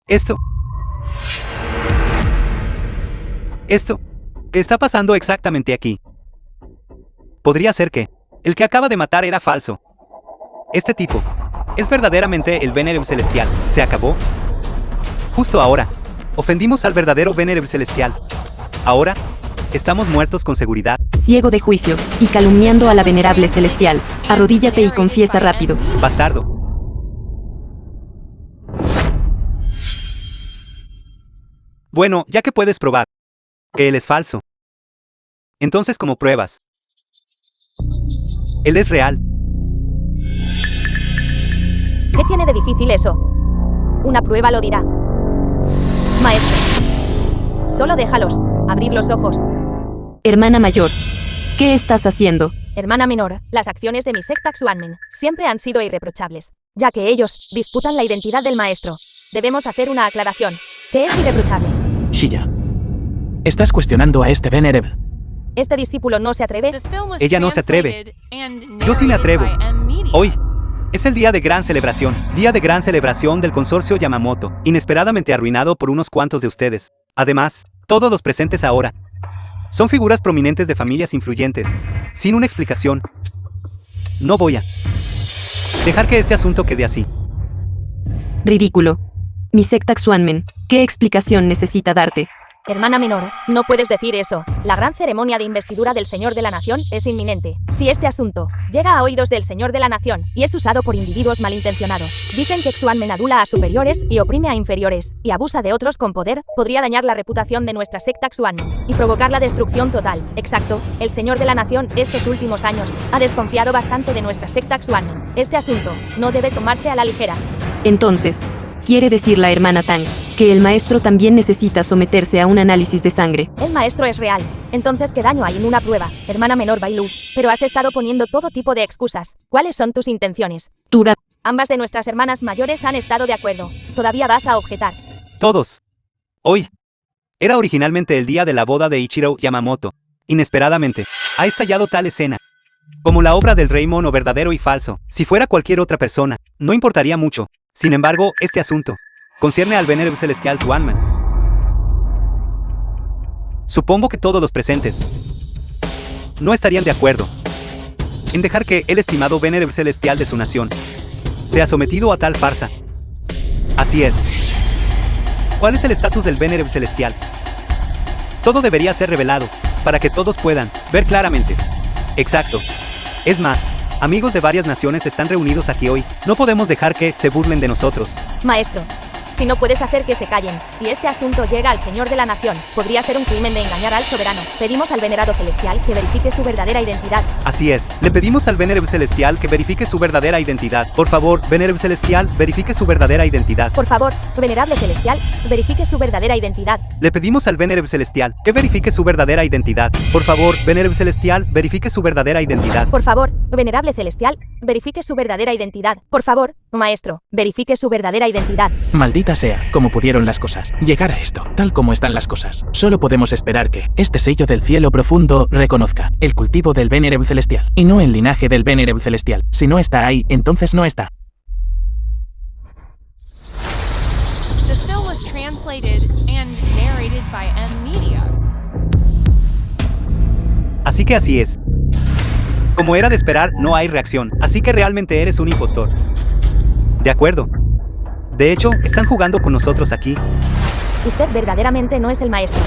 Esto. ¿Qué está pasando exactamente aquí? Podría ser que el que acaba de matar era falso. Este tipo es verdaderamente el Venerable Celestial. ¿Se acabó? Justo ahora, ofendimos al verdadero Venerable Celestial. Ahora, estamos muertos con seguridad. Ciego de juicio, y calumniando a la venerable celestial, arrodíllate y confiesa rápido. Bastardo. Bueno, ya que puedes probar que él es falso. Entonces, ¿cómo pruebas? Él es real. ¿Qué tiene de difícil eso? Una prueba lo dirá. Maestro. Solo déjalos abrir los ojos. Hermana mayor, ¿qué estás haciendo? Hermana menor, las acciones de mi secta Xuanmen siempre han sido irreprochables, ya que ellos disputan la identidad del maestro. Debemos hacer una aclaración. ¿Qué es irreprochable? Shiya. Estás cuestionando a este Venerable. Este discípulo no se atreve. Ella no se atreve. Yo sí me atrevo. Hoy es el día de gran celebración del consorcio Yamamoto, inesperadamente arruinado por unos cuantos de ustedes. Además, todos los presentes ahora son figuras prominentes de familias influyentes. Sin una explicación, no voy a dejar que este asunto quede así. Ridículo. Mi secta Xuanmen, ¿qué explicación necesita darte? Hermana menor, no puedes decir eso. La gran ceremonia de investidura del Señor de la Nación es inminente. Si este asunto llega a oídos del Señor de la Nación y es usado por individuos malintencionados, dicen que Xuanmen adula a superiores y oprime a inferiores, y abusa de otros con poder, podría dañar la reputación de nuestra secta Xuanmen y provocar la destrucción total. Exacto, el Señor de la Nación estos últimos años ha desconfiado bastante de nuestra secta Xuanmen. Este asunto no debe tomarse a la ligera. Entonces, quiere decir la hermana Tang, que el maestro también necesita someterse a un análisis de sangre. El maestro es real. Entonces, ¿qué daño hay en una prueba? Hermana menor Bailu, pero has estado poniendo todo tipo de excusas. ¿Cuáles son tus intenciones? Tura. Ambas de nuestras hermanas mayores han estado de acuerdo. ¿Todavía vas a objetar? Todos. Hoy era originalmente el día de la boda de Ichiro Yamamoto. Inesperadamente, ha estallado tal escena. Como la obra del rey mono verdadero y falso. Si fuera cualquier otra persona, no importaría mucho. Sin embargo, este asunto concierne al Venerable Celestial Xuanmen. Supongo que todos los presentes no estarían de acuerdo en dejar que el estimado Venerable Celestial de su nación sea sometido a tal farsa. Así es. ¿Cuál es el estatus del Venerable Celestial? Todo debería ser revelado, para que todos puedan ver claramente. Exacto. Es más, amigos de varias naciones están reunidos aquí hoy. No podemos dejar que se burlen de nosotros. Maestro, si no puedes hacer que se callen, y este asunto llega al Señor de la Nación, podría ser un crimen de engañar al soberano. Pedimos al venerado celestial que verifique su verdadera identidad. Así es, le pedimos al Venerable Celestial que verifique su verdadera identidad. Por favor, Venerable Celestial, verifique su verdadera identidad. Por favor, venerable celestial, verifique su verdadera identidad. Le pedimos al Venerable Celestial que verifique su verdadera identidad. Por favor, Venerable Celestial, verifique su verdadera identidad. Por favor, venerable celestial, verifique su verdadera identidad. Por favor, maestro, verifique su verdadera identidad. Maldita Maldita sea, cómo pudieron las cosas llegar a esto, tal como están las cosas. Solo podemos esperar que este sello del cielo profundo reconozca el cultivo del Venerable Celestial, y no el linaje del Venerable Celestial. Si no está ahí, entonces no está. The spill was translated and narrated by M Media. Así que así es. Como era de esperar, no hay reacción, así que realmente eres un impostor. De acuerdo. De hecho, están jugando con nosotros aquí. Usted verdaderamente no es el maestro.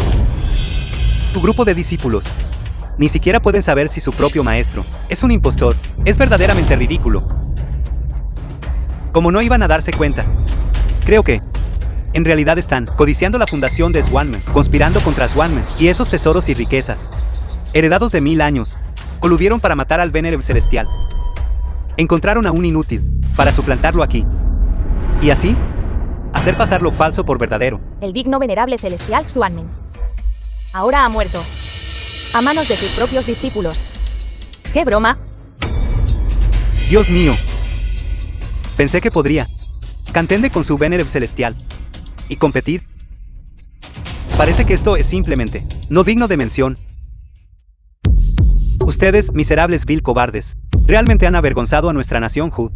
Tu grupo de discípulos. Ni siquiera pueden saber si su propio maestro es un impostor. Es verdaderamente ridículo. Como no iban a darse cuenta. Creo que, en realidad están codiciando la fundación de Swanman, conspirando contra Swanman y esos tesoros y riquezas, heredados de 1000 años, coludieron para matar al Venerable Celestial. Encontraron a un inútil, para suplantarlo aquí. Y así, hacer pasar lo falso por verdadero. El digno venerable celestial Swanman. Ahora ha muerto. A manos de sus propios discípulos. ¡Qué broma! Dios mío. Pensé que podría contender con su Venerable Celestial y competir. Parece que esto es simplemente no digno de mención. Ustedes, miserables vil cobardes, realmente han avergonzado a nuestra nación, Hu.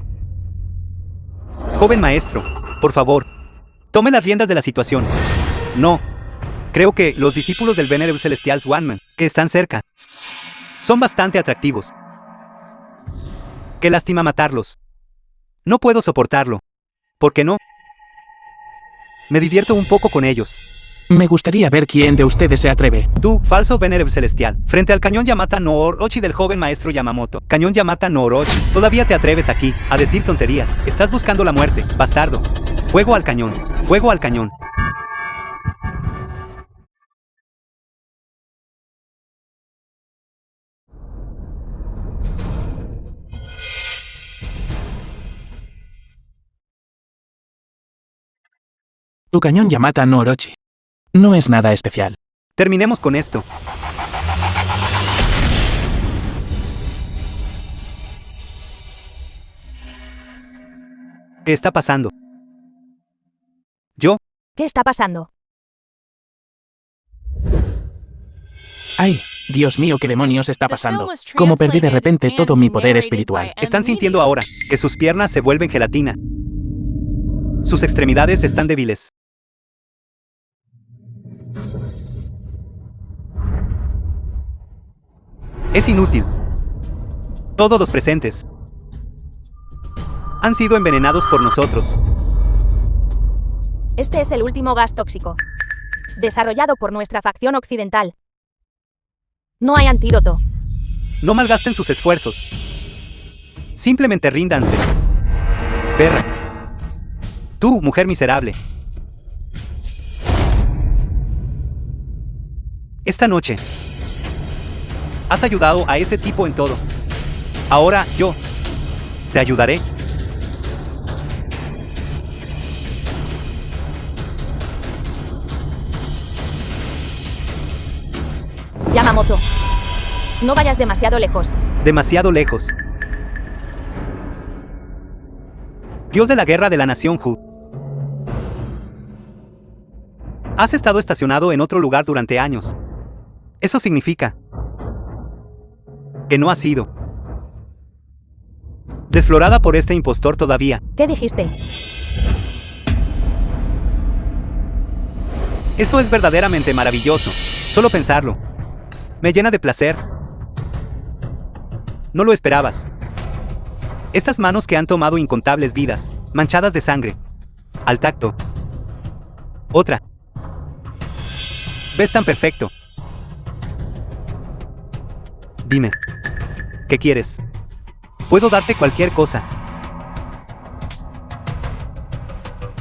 Joven maestro, por favor, tome las riendas de la situación. No. Creo que los discípulos del Venerable Celestial Swanman, que están cerca, son bastante atractivos. Qué lástima matarlos. No puedo soportarlo. ¿Por qué no? Me divierto un poco con ellos. Me gustaría ver quién de ustedes se atreve. Tú, falso Venerable Celestial, frente al cañón Yamata no Orochi del joven maestro Yamamoto. Cañón Yamata no Orochi, todavía te atreves aquí a decir tonterías. Estás buscando la muerte, bastardo. Fuego al cañón. Fuego al cañón. Tu cañón Yamata no Orochi. No es nada especial. Terminemos con esto. ¿Qué está pasando? ¿Yo? ¿Qué está pasando? ¡Ay! Dios mío, ¿qué demonios está pasando? Como perdí de repente todo mi poder espiritual. Están sintiendo ahora que sus piernas se vuelven gelatina. Sus extremidades están débiles. Es inútil. Todos los presentes han sido envenenados por nosotros. Este es el último gas tóxico. Desarrollado por nuestra facción occidental. No hay antídoto. No malgasten sus esfuerzos. Simplemente ríndanse. Perra. Tú, mujer miserable. Esta noche has ayudado a ese tipo en todo. Ahora yo te ayudaré. Yamamoto. No vayas demasiado lejos. Demasiado lejos. Dios de la guerra de la nación Hu. Has estado estacionado en otro lugar durante años. Eso significa que no has sido desflorada por este impostor todavía. ¿Qué dijiste? Eso es verdaderamente maravilloso. Solo pensarlo me llena de placer. No lo esperabas. Estas manos que han tomado incontables vidas, manchadas de sangre. Al tacto. Otra. Ves tan perfecto. Dime. ¿Qué quieres? Puedo darte cualquier cosa.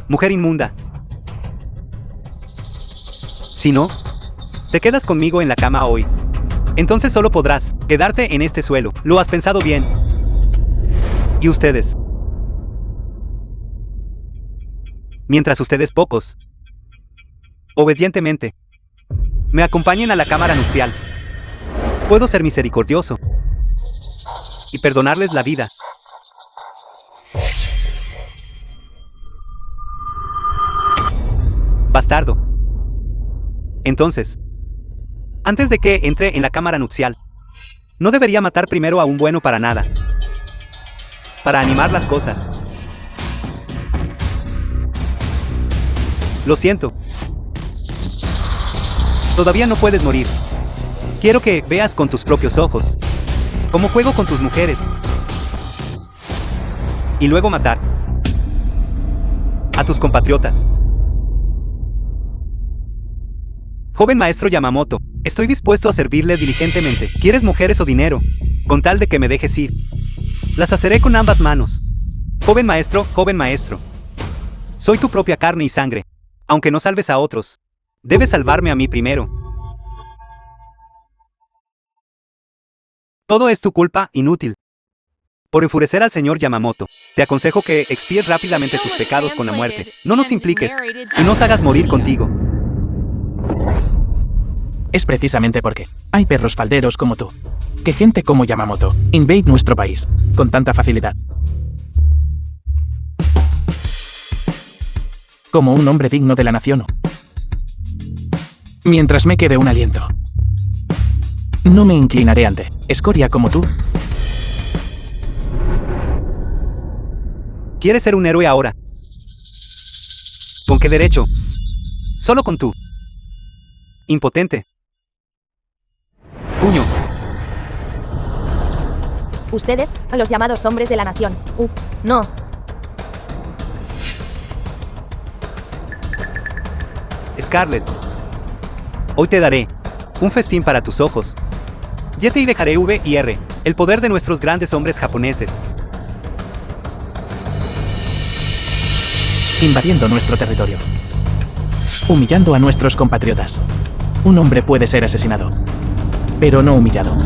Mujer inmunda. Si no, te quedas conmigo en la cama hoy. Entonces solo podrás quedarte en este suelo. Lo has pensado bien. ¿Y ustedes? Mientras ustedes pocos, obedientemente, me acompañen a la cámara nupcial, puedo ser misericordioso y perdonarles la vida. bastardo. Entonces, antes de que entre en la cámara nupcial, ¿no debería matar primero a un bueno para nada? Para animar las cosas. Lo siento. Todavía no puedes morir. Quiero que veas con tus propios ojos cómo juego con tus mujeres. Y luego matar a tus compatriotas. Joven maestro Yamamoto, estoy dispuesto a servirle diligentemente. ¿Quieres mujeres o dinero? Con tal de que me dejes ir. Las haceré con ambas manos. Joven maestro, soy tu propia carne y sangre. Aunque no salves a otros, debes salvarme a mí primero. Todo es tu culpa, inútil. Por enfurecer al señor Yamamoto, te aconsejo que expíes rápidamente tus pecados con la muerte. No nos impliques y nos hagas morir contigo. Es precisamente porque hay perros falderos como tú, que gente como Yamamoto invade nuestro país con tanta facilidad. Como un hombre digno de la nación. Mientras me quede un aliento, no me inclinaré ante escoria como tú. ¿Quieres ser un héroe ahora? ¿Con qué derecho? Solo con tú. Impotente. Puño. Ustedes, los llamados hombres de la nación. No. Scarlett. Hoy te daré un festín para tus ojos. Ya te dejaré V&R, el poder de nuestros grandes hombres japoneses. Invadiendo nuestro territorio. Humillando a nuestros compatriotas. Un hombre puede ser asesinado, pero no humillado.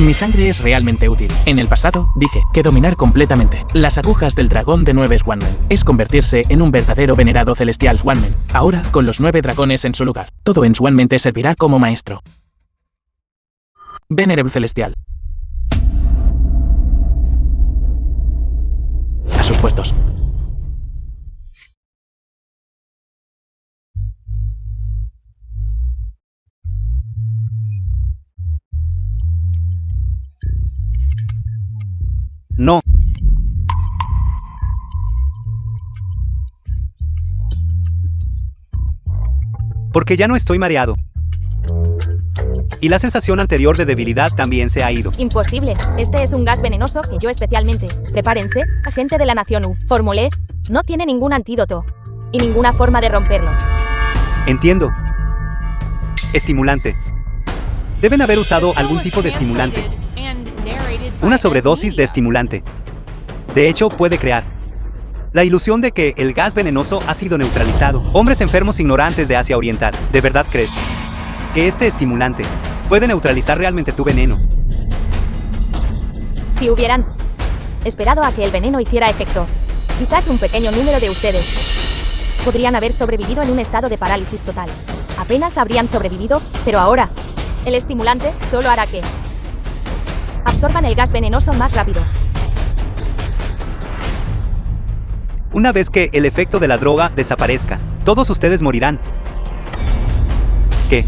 Mi sangre es realmente útil. En el pasado, dije que dominar completamente las agujas del dragón de 9 Swanman es convertirse en un verdadero venerado celestial Swanman. Ahora, con los 9 dragones en su lugar, todo en Swanman te servirá como maestro. Venerable celestial. A sus puestos. No. Porque ya no estoy mareado. Y la sensación anterior de debilidad también se ha ido. Imposible. Este es un gas venenoso que yo especialmente. Prepárense, agente de la Nación U. Formulé. No tiene ningún antídoto. Y ninguna forma de romperlo. Entiendo. Estimulante. Deben haber usado algún tipo de estimulante. Una sobredosis de estimulante. De hecho, puede crear la ilusión de que el gas venenoso ha sido neutralizado. Hombres enfermos ignorantes de Asia Oriental, ¿de verdad crees que este estimulante puede neutralizar realmente tu veneno? Si hubieran esperado a que el veneno hiciera efecto, quizás un pequeño número de ustedes podrían haber sobrevivido en un estado de parálisis total. Apenas habrían sobrevivido, pero ahora, el estimulante solo hará que absorban el gas venenoso más rápido. Una vez que el efecto de la droga desaparezca, todos ustedes morirán. ¿Qué?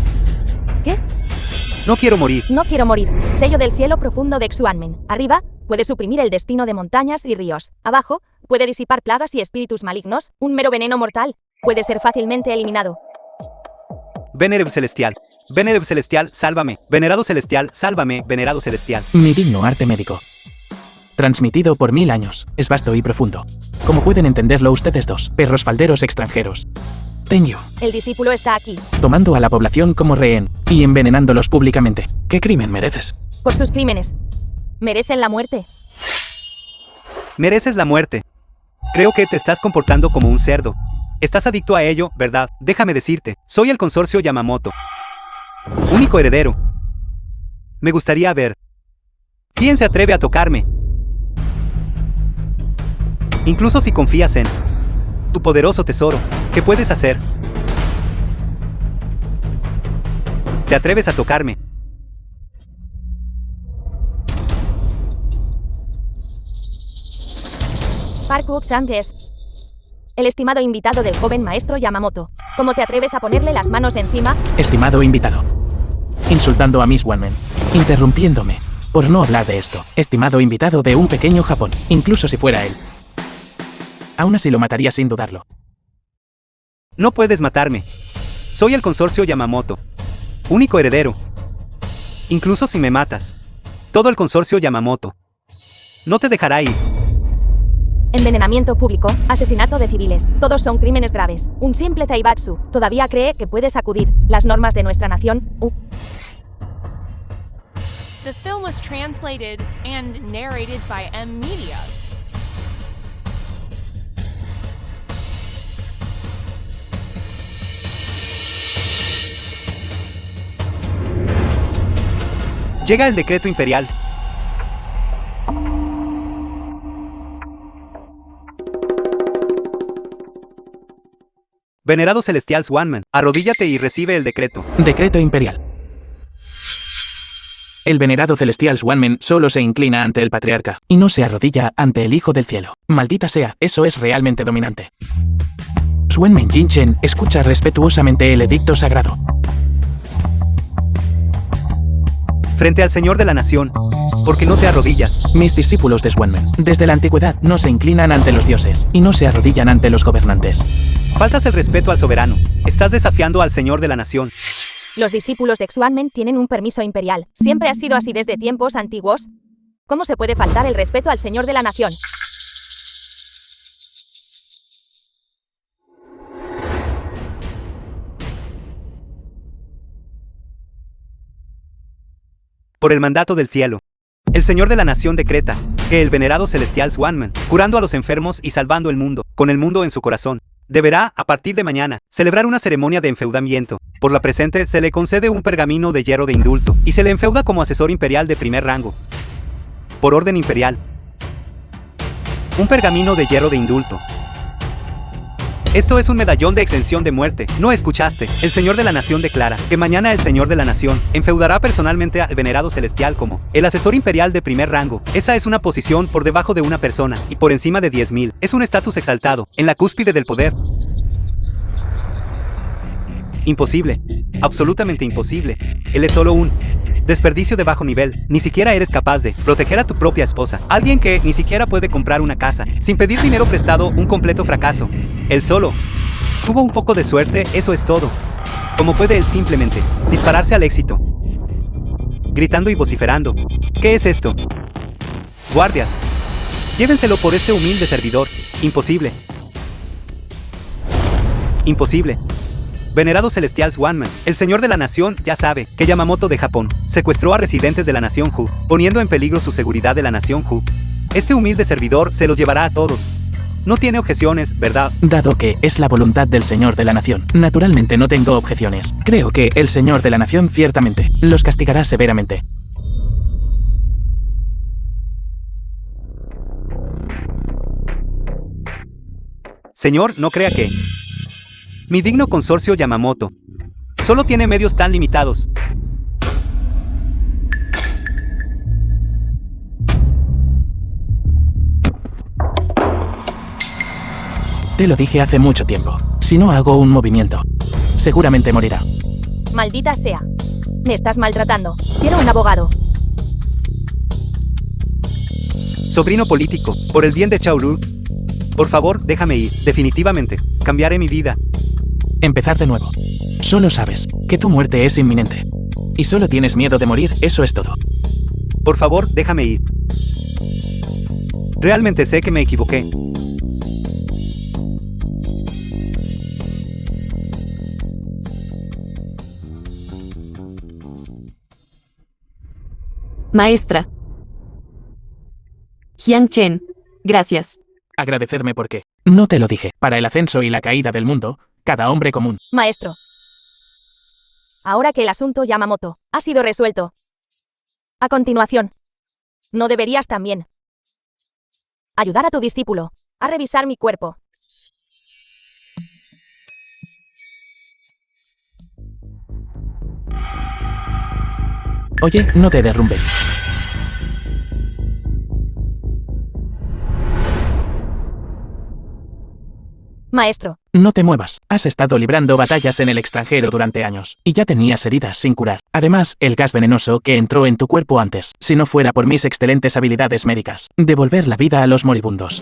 ¿Qué? No quiero morir. No quiero morir. Sello del cielo profundo de Xuanmen. Arriba, puede suprimir el destino de montañas y ríos. Abajo, puede disipar plagas y espíritus malignos. Un mero veneno mortal puede ser fácilmente eliminado. Venerable celestial. Venerable celestial, sálvame. Venerado celestial, sálvame. Venerado celestial. Mi digno arte médico. Transmitido por 1000 años, es vasto y profundo. Como pueden entenderlo ustedes dos, perros falderos extranjeros. Tenyo. El discípulo está aquí. Tomando a la población como rehén y envenenándolos públicamente. ¿Qué crimen mereces? Por sus crímenes. Merecen la muerte. Mereces la muerte. Creo que te estás comportando como un cerdo. Estás adicto a ello, ¿verdad? Déjame decirte, soy el consorcio Yamamoto. Único heredero. Me gustaría ver. ¿Quién se atreve a tocarme? Incluso si confías en tu poderoso tesoro, ¿qué puedes hacer? ¿Te atreves a tocarme? Parkour Sangues. El estimado invitado del joven maestro Yamamoto. ¿Cómo te atreves a ponerle las manos encima? Estimado invitado. Insultando a Miss Wanman. Interrumpiéndome. Por no hablar de esto. Estimado invitado de un pequeño Japón. Incluso si fuera él. Aún así lo mataría sin dudarlo. No puedes matarme. Soy el consorcio Yamamoto. Único heredero. Incluso si me matas. Todo el consorcio Yamamoto no te dejará ir. Envenenamiento público, asesinato de civiles, todos son crímenes graves. Un simple Zaibatsu todavía cree que puede sacudir las normas de nuestra nación. The film was translated and narrated by M Media. Llega el decreto imperial. Venerado celestial Swanman, arrodíllate y recibe el decreto. Decreto imperial. El venerado celestial Swanman solo se inclina ante el patriarca, y no se arrodilla ante el Hijo del Cielo. Maldita sea, eso es realmente dominante. Swanman Jinchen escucha respetuosamente el edicto sagrado. Frente al Señor de la Nación, ¿por qué no te arrodillas? Mis discípulos de Swanman, desde la antigüedad, no se inclinan ante los dioses, y no se arrodillan ante los gobernantes. Faltas el respeto al soberano. Estás desafiando al Señor de la Nación. Los discípulos de Xuanmen tienen un permiso imperial. ¿Siempre ha sido así desde tiempos antiguos? ¿Cómo se puede faltar el respeto al Señor de la Nación? Por el mandato del cielo, el Señor de la Nación decreta que el venerado celestial Swanman, curando a los enfermos y salvando el mundo, con el mundo en su corazón, deberá, a partir de mañana, celebrar una ceremonia de enfeudamiento. Por la presente se le concede un pergamino de hierro de indulto, y se le enfeuda como asesor imperial de primer rango. Por orden imperial. Un pergamino de hierro de indulto. Esto es un medallón de exención de muerte. ¿No escuchaste? El Señor de la Nación declara que mañana el Señor de la Nación enfeudará personalmente al venerado celestial como el asesor imperial de primer rango. Esa es una posición por debajo de una persona y por encima de 10.000. Es un estatus exaltado, en la cúspide del poder. Imposible. Absolutamente imposible. Él es solo un desperdicio de bajo nivel. Ni siquiera eres capaz de proteger a tu propia esposa. Alguien que ni siquiera puede comprar una casa sin pedir dinero prestado, un completo fracaso. Él solo tuvo un poco de suerte, eso es todo. ¿Cómo puede él simplemente dispararse al éxito? Gritando y vociferando. ¿Qué es esto? Guardias, llévenselo por este humilde servidor. Imposible. Imposible. Venerado celestial Swanman, el Señor de la Nación ya sabe que Yamamoto de Japón secuestró a residentes de la Nación Hu, poniendo en peligro su seguridad de la Nación Hu. Este humilde servidor se los llevará a todos. No tiene objeciones, ¿verdad? Dado que es la voluntad del Señor de la Nación, naturalmente no tengo objeciones. Creo que el Señor de la Nación ciertamente los castigará severamente. Señor, no crea que mi digno consorcio Yamamoto solo tiene medios tan limitados. Te lo dije hace mucho tiempo. Si no hago un movimiento, seguramente morirá. Maldita sea. Me estás maltratando. Quiero un abogado. Sobrino político, por el bien de Chauru, por favor, déjame ir. Definitivamente, cambiaré mi vida. Empezar de nuevo. Solo sabes que tu muerte es inminente. Y solo tienes miedo de morir, eso es todo. Por favor, déjame ir. Realmente sé que me equivoqué. Maestra. Jiang Chen, gracias. Agradecerme porque no te lo dije. Para el ascenso y la caída del mundo, cada hombre común. Maestro. Ahora que el asunto Yamamoto ha sido resuelto. A continuación, ¿no deberías también ayudar a tu discípulo a revisar mi cuerpo? Oye, no te derrumbes. Maestro, No te muevas. Has estado librando batallas en el extranjero durante años, y ya tenías heridas sin curar. Además, el gas venenoso que entró en tu cuerpo antes, si no fuera por mis excelentes habilidades médicas, devolver la vida a los moribundos.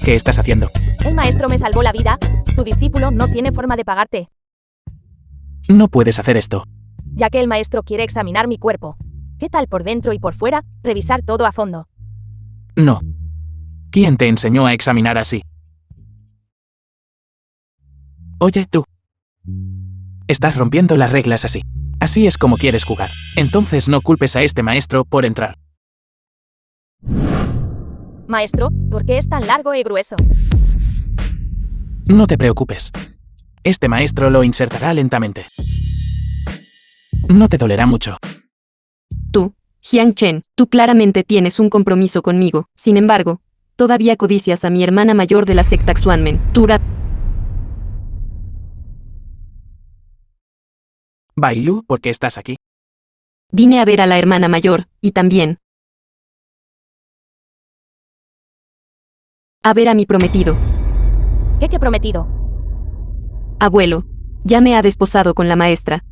¿Qué estás haciendo? el maestro me salvó la vida. Tu discípulo no tiene forma de pagarte, No puedes hacer esto. ya que el maestro quiere examinar mi cuerpo. ¿Qué tal por dentro y por fuera? Revisar todo a fondo. No. ¿Quién te enseñó a examinar así? Oye, tú. Estás rompiendo las reglas así. Así es como quieres jugar. Entonces no culpes a este maestro por entrar. Maestro, ¿por qué es tan largo y grueso? No te preocupes. Este maestro lo insertará lentamente. No te dolerá mucho. Tú, Jiang Chen, tú claramente tienes un compromiso conmigo. Sin embargo, todavía codicias a mi hermana mayor de la secta Xuanmen, Tura. Bailu, ¿por qué estás aquí? Vine a ver a la hermana mayor, y también a ver a mi prometido. ¿Qué prometido? Abuelo, ya me ha desposado con la maestra.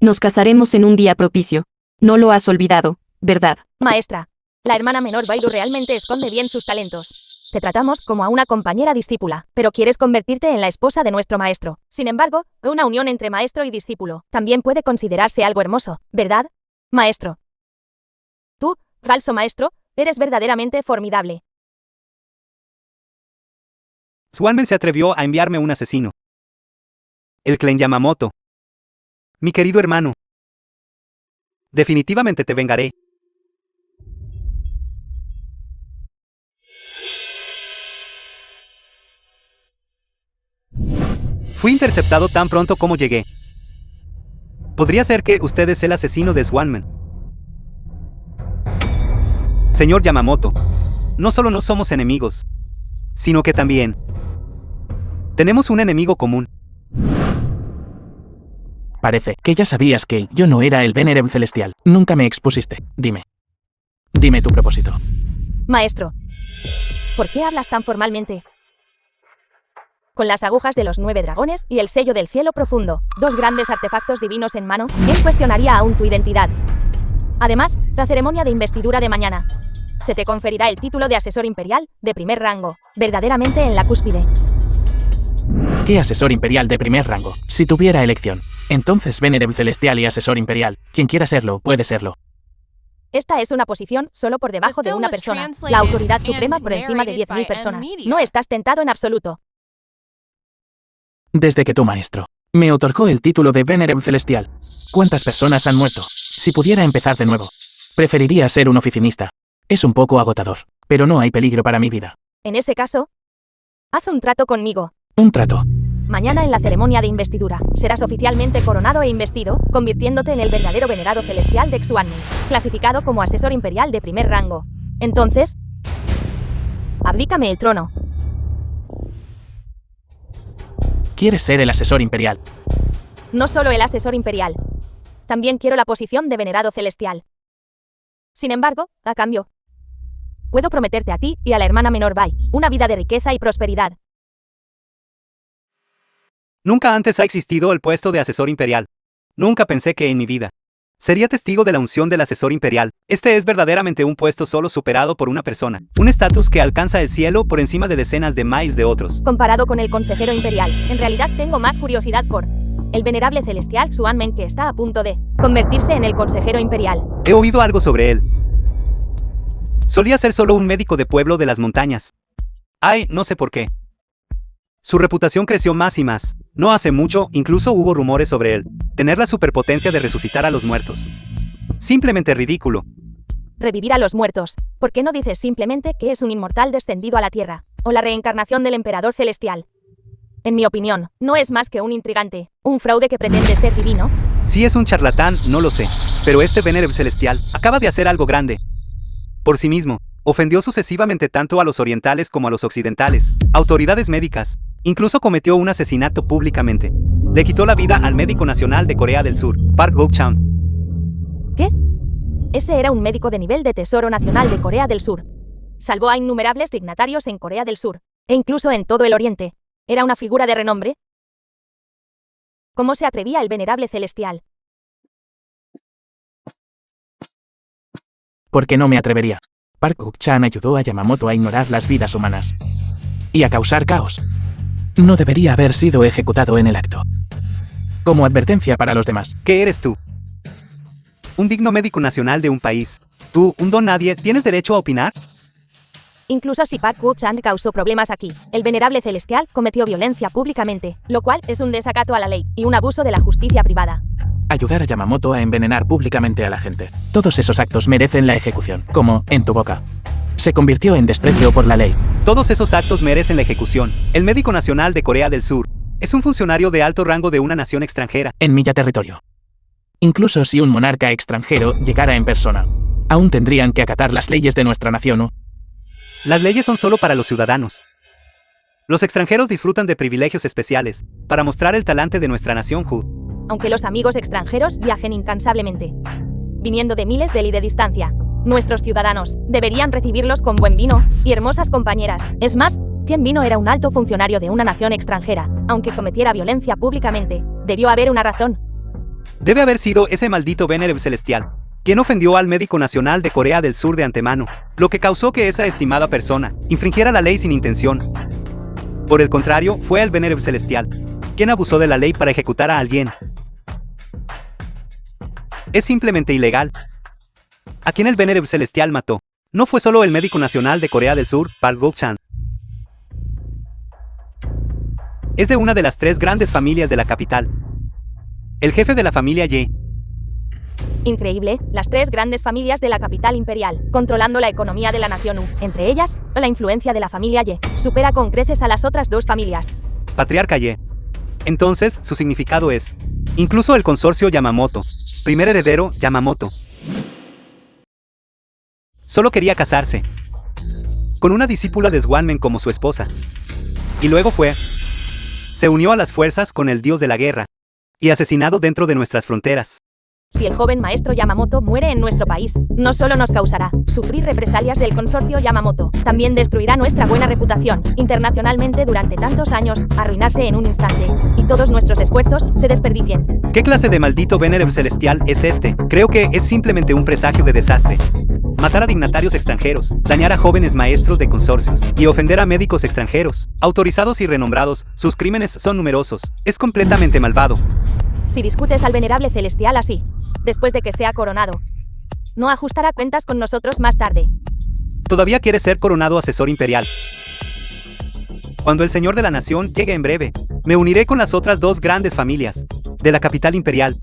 Nos casaremos en un día propicio. No lo has olvidado, ¿verdad? Maestra, la hermana menor Baidu realmente esconde bien sus talentos. Te tratamos como a una compañera discípula, pero quieres convertirte en la esposa de nuestro maestro. Sin embargo, una unión entre maestro y discípulo también puede considerarse algo hermoso, ¿verdad? Maestro. Tú, falso maestro, eres verdaderamente formidable. Xuanmen se atrevió a enviarme un asesino. El clan Yamamoto. Mi querido hermano. Definitivamente te vengaré. Fui interceptado tan pronto como llegué. Podría ser que usted es el asesino de Xuanmen. Señor Yamamoto, no solo no somos enemigos, sino que también tenemos un enemigo común. Parece que ya sabías que yo no era el Venerable Celestial. Nunca me expusiste. Dime. Dime tu propósito. Maestro, ¿por qué hablas tan formalmente? Con las agujas de los 9 dragones y el sello del cielo profundo, 2 grandes artefactos divinos en mano, ¿quién cuestionaría aún tu identidad? Además, la ceremonia de investidura de mañana. Se te conferirá el título de asesor imperial, de primer rango, verdaderamente en la cúspide. ¿Qué asesor imperial de primer rango? Si tuviera elección. Entonces Venerable Celestial y asesor imperial. Quien quiera serlo, puede serlo. Esta es una posición solo por debajo de una persona, la autoridad suprema por encima de 10.000 personas. No estás tentado en absoluto. Desde que tu maestro me otorgó el título de Venerable Celestial. ¿Cuántas personas han muerto? Si pudiera empezar de nuevo, preferiría ser un oficinista. Es un poco agotador, pero no hay peligro para mi vida. En ese caso, haz un trato conmigo. Un trato. Mañana en la ceremonia de investidura, serás oficialmente coronado e investido, convirtiéndote en el verdadero venerado celestial de Xuanmen, clasificado como asesor imperial de primer rango. Entonces, abdícame el trono. ¿Quieres ser el asesor imperial? No solo el asesor imperial. También quiero la posición de venerado celestial. Sin embargo, a cambio, puedo prometerte a ti y a la hermana menor Bai una vida de riqueza y prosperidad. Nunca antes ha existido el puesto de asesor imperial. Nunca pensé que en mi vida sería testigo de la unción del asesor imperial. Este es verdaderamente un puesto solo superado por una persona. Un estatus que alcanza el cielo por encima de decenas de miles de otros. Comparado con el consejero imperial, en realidad tengo más curiosidad por el venerable celestial Xuanmen que está a punto de convertirse en el consejero imperial. He oído algo sobre él. Solía ser solo un médico de pueblo de las montañas. Ay, no sé por qué. Su reputación creció más y más. No hace mucho, incluso hubo rumores sobre él. Tener la superpotencia de resucitar a los muertos. Simplemente ridículo. Revivir a los muertos. ¿Por qué no dices simplemente que es un inmortal descendido a la tierra? O la reencarnación del emperador celestial. En mi opinión, no es más que un intrigante, un fraude que pretende ser divino. Si es un charlatán, no lo sé. Pero este Venerable Celestial acaba de hacer algo grande. Por sí mismo, ofendió sucesivamente tanto a los orientales como a los occidentales, autoridades médicas. Incluso cometió un asesinato públicamente. Le quitó la vida al médico nacional de Corea del Sur, Park Go-chan. Ese era un médico de nivel de Tesoro Nacional de Corea del Sur. Salvó a innumerables dignatarios en Corea del Sur, e incluso en todo el Oriente. Era una figura de renombre. ¿Cómo se atrevía el venerable celestial? Porque no me atrevería. Park Guk-chan ayudó a Yamamoto a ignorar las vidas humanas y a causar caos. No debería haber sido ejecutado en el acto. Como advertencia para los demás. ¿Qué eres tú? Un digno médico nacional de un país. Tú, un don nadie, ¿tienes derecho a opinar? Incluso si Park Guk-chan causó problemas aquí, el venerable celestial cometió violencia públicamente, lo cual es un desacato a la ley y un abuso de la justicia privada. Ayudar a Yamamoto a envenenar públicamente a la gente. Todos esos actos merecen la ejecución, como en tu boca. Se convirtió en desprecio por la ley. Todos esos actos merecen la ejecución. El médico nacional de Corea del Sur es un funcionario de alto rango de una nación extranjera. En mi territorio. Incluso si un monarca extranjero llegara en persona, aún tendrían que acatar las leyes de nuestra nación, ¿no? Las leyes son solo para los ciudadanos. Los extranjeros disfrutan de privilegios especiales para mostrar el talante de nuestra nación, Aunque los amigos extranjeros viajen incansablemente, viniendo de miles de li de distancia, nuestros ciudadanos deberían recibirlos con buen vino y hermosas compañeras. Es más, quien vino era un alto funcionario de una nación extranjera, aunque cometiera violencia públicamente. Debió haber una razón. Debe haber sido ese maldito venerable celestial, quien ofendió al médico nacional de Corea del Sur de antemano, lo que causó que esa estimada persona infringiera la ley sin intención. Por el contrario, fue el venerable celestial, quien abusó de la ley para ejecutar a alguien. Es simplemente ilegal. A quien el venerable celestial mató no fue solo el médico nacional de Corea del Sur, Park Guk-chan. Es de una de las 3 grandes familias de la capital. El jefe de la familia Ye. Increíble, las 3 grandes familias de la capital imperial, controlando la economía de la nación U. Entre ellas, la influencia de la familia Ye supera con creces a las otras 2 familias. Patriarca Ye. Entonces, su significado es, incluso el consorcio Yamamoto, primer heredero Yamamoto, solo quería casarse con una discípula de Swanman como su esposa. Y luego se unió a las fuerzas con el dios de la guerra y asesinado dentro de nuestras fronteras. Si el joven maestro Yamamoto muere en nuestro país, no solo nos causará sufrir represalias del consorcio Yamamoto, también destruirá nuestra buena reputación internacionalmente durante tantos años, arruinarse en un instante, y todos nuestros esfuerzos se desperdicien. ¿Qué clase de maldito venerable celestial es este? Creo que es simplemente un presagio de desastre. Matar a dignatarios extranjeros, dañar a jóvenes maestros de consorcios y ofender a médicos extranjeros, autorizados y renombrados, sus crímenes son numerosos. Es completamente malvado. Si discutes al venerable celestial así, después de que sea coronado, no ajustará cuentas con nosotros más tarde. Todavía quiere ser coronado asesor imperial. Cuando el señor de la nación llegue en breve, me uniré con las otras 2 grandes familias de la capital imperial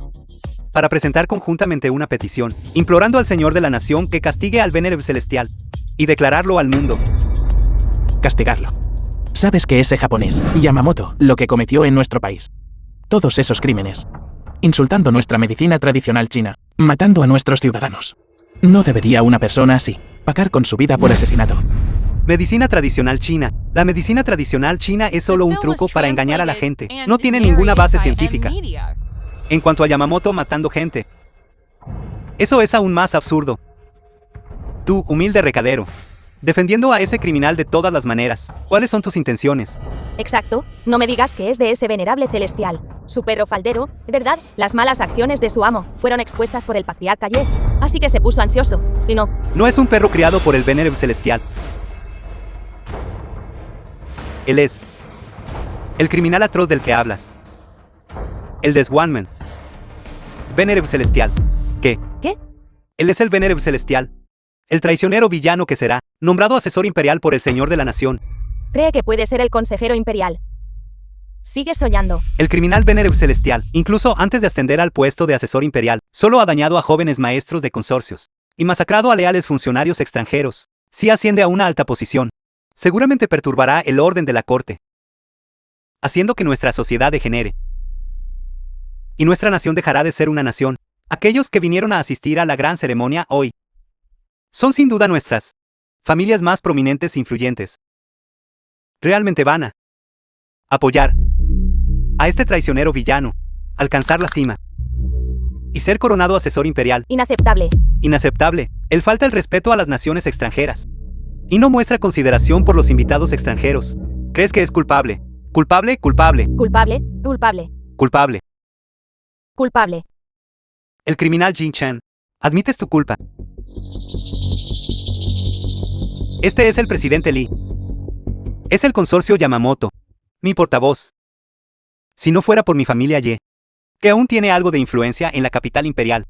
para presentar conjuntamente una petición, implorando al señor de la nación que castigue al venerable celestial y declararlo al mundo. Castigarlo. Sabes que ese japonés, Yamamoto, lo que cometió en nuestro país. Todos esos crímenes. Insultando nuestra medicina tradicional china. Matando a nuestros ciudadanos. No debería una persona así pagar con su vida por asesinato. Medicina tradicional china. La medicina tradicional china es solo un truco para engañar a la gente. No tiene ninguna base científica. En cuanto a Yamamoto matando gente, eso es aún más absurdo. Tú, humilde recadero, defendiendo a ese criminal de todas las maneras. ¿Cuáles son tus intenciones? Exacto, no me digas que es de ese venerable celestial, su perro faldero, ¿verdad? Las malas acciones de su amo fueron expuestas por el patriarca Ye, así que se puso ansioso, y no. No es un perro criado por el venerable celestial. Él es el criminal atroz del que hablas. El de Swanman. Venerable celestial. ¿Qué? ¿Qué? Él es el venerable celestial. El traicionero villano que será nombrado asesor imperial por el señor de la nación. Cree que puede ser el consejero imperial. Sigue soñando. El criminal venerable celestial, incluso antes de ascender al puesto de asesor imperial, solo ha dañado a jóvenes maestros de consorcios y masacrado a leales funcionarios extranjeros. Si asciende a una alta posición, seguramente perturbará el orden de la corte, haciendo que nuestra sociedad degenere. Y nuestra nación dejará de ser una nación. Aquellos que vinieron a asistir a la gran ceremonia hoy son sin duda nuestras familias más prominentes e influyentes. Realmente van a apoyar a este traicionero villano alcanzar la cima y ser coronado asesor imperial. Inaceptable. Inaceptable. Él falta el respeto a las naciones extranjeras. Y no muestra consideración por los invitados extranjeros. ¿Crees que es culpable? Culpable, culpable, Culpable, culpable, culpable. culpable. El criminal Jin Chen. Admites tu culpa. Este es el presidente Lee. Es el consorcio Yamamoto. Mi portavoz. Si no fuera por mi familia Ye, que aún tiene algo de influencia en la capital imperial,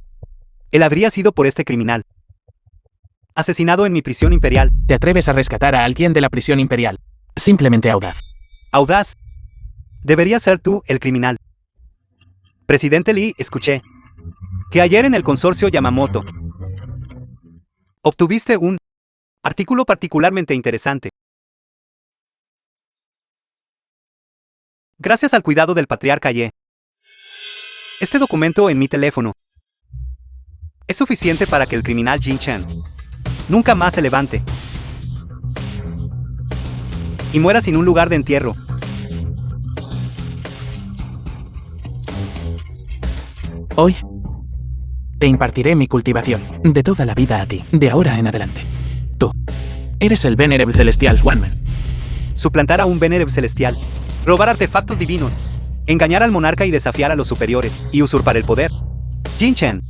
él habría sido por este criminal. Asesinado en mi prisión imperial. Te atreves a rescatar a alguien de la prisión imperial. Simplemente audaz. Audaz. Debería ser tú el criminal. Presidente Lee, escuché que ayer en el consorcio Yamamoto obtuviste un artículo particularmente interesante. Gracias al cuidado del patriarca Ye. Este documento en mi teléfono es suficiente para que el criminal Jin Chen nunca más se levante y muera sin un lugar de entierro. Hoy te impartiré mi cultivación de toda la vida a ti, de ahora en adelante. Tú eres el Venerable Celestial Swanman. Suplantar a un Venerable Celestial, robar artefactos divinos, engañar al monarca y desafiar a los superiores, y usurpar el poder. Jin Chen,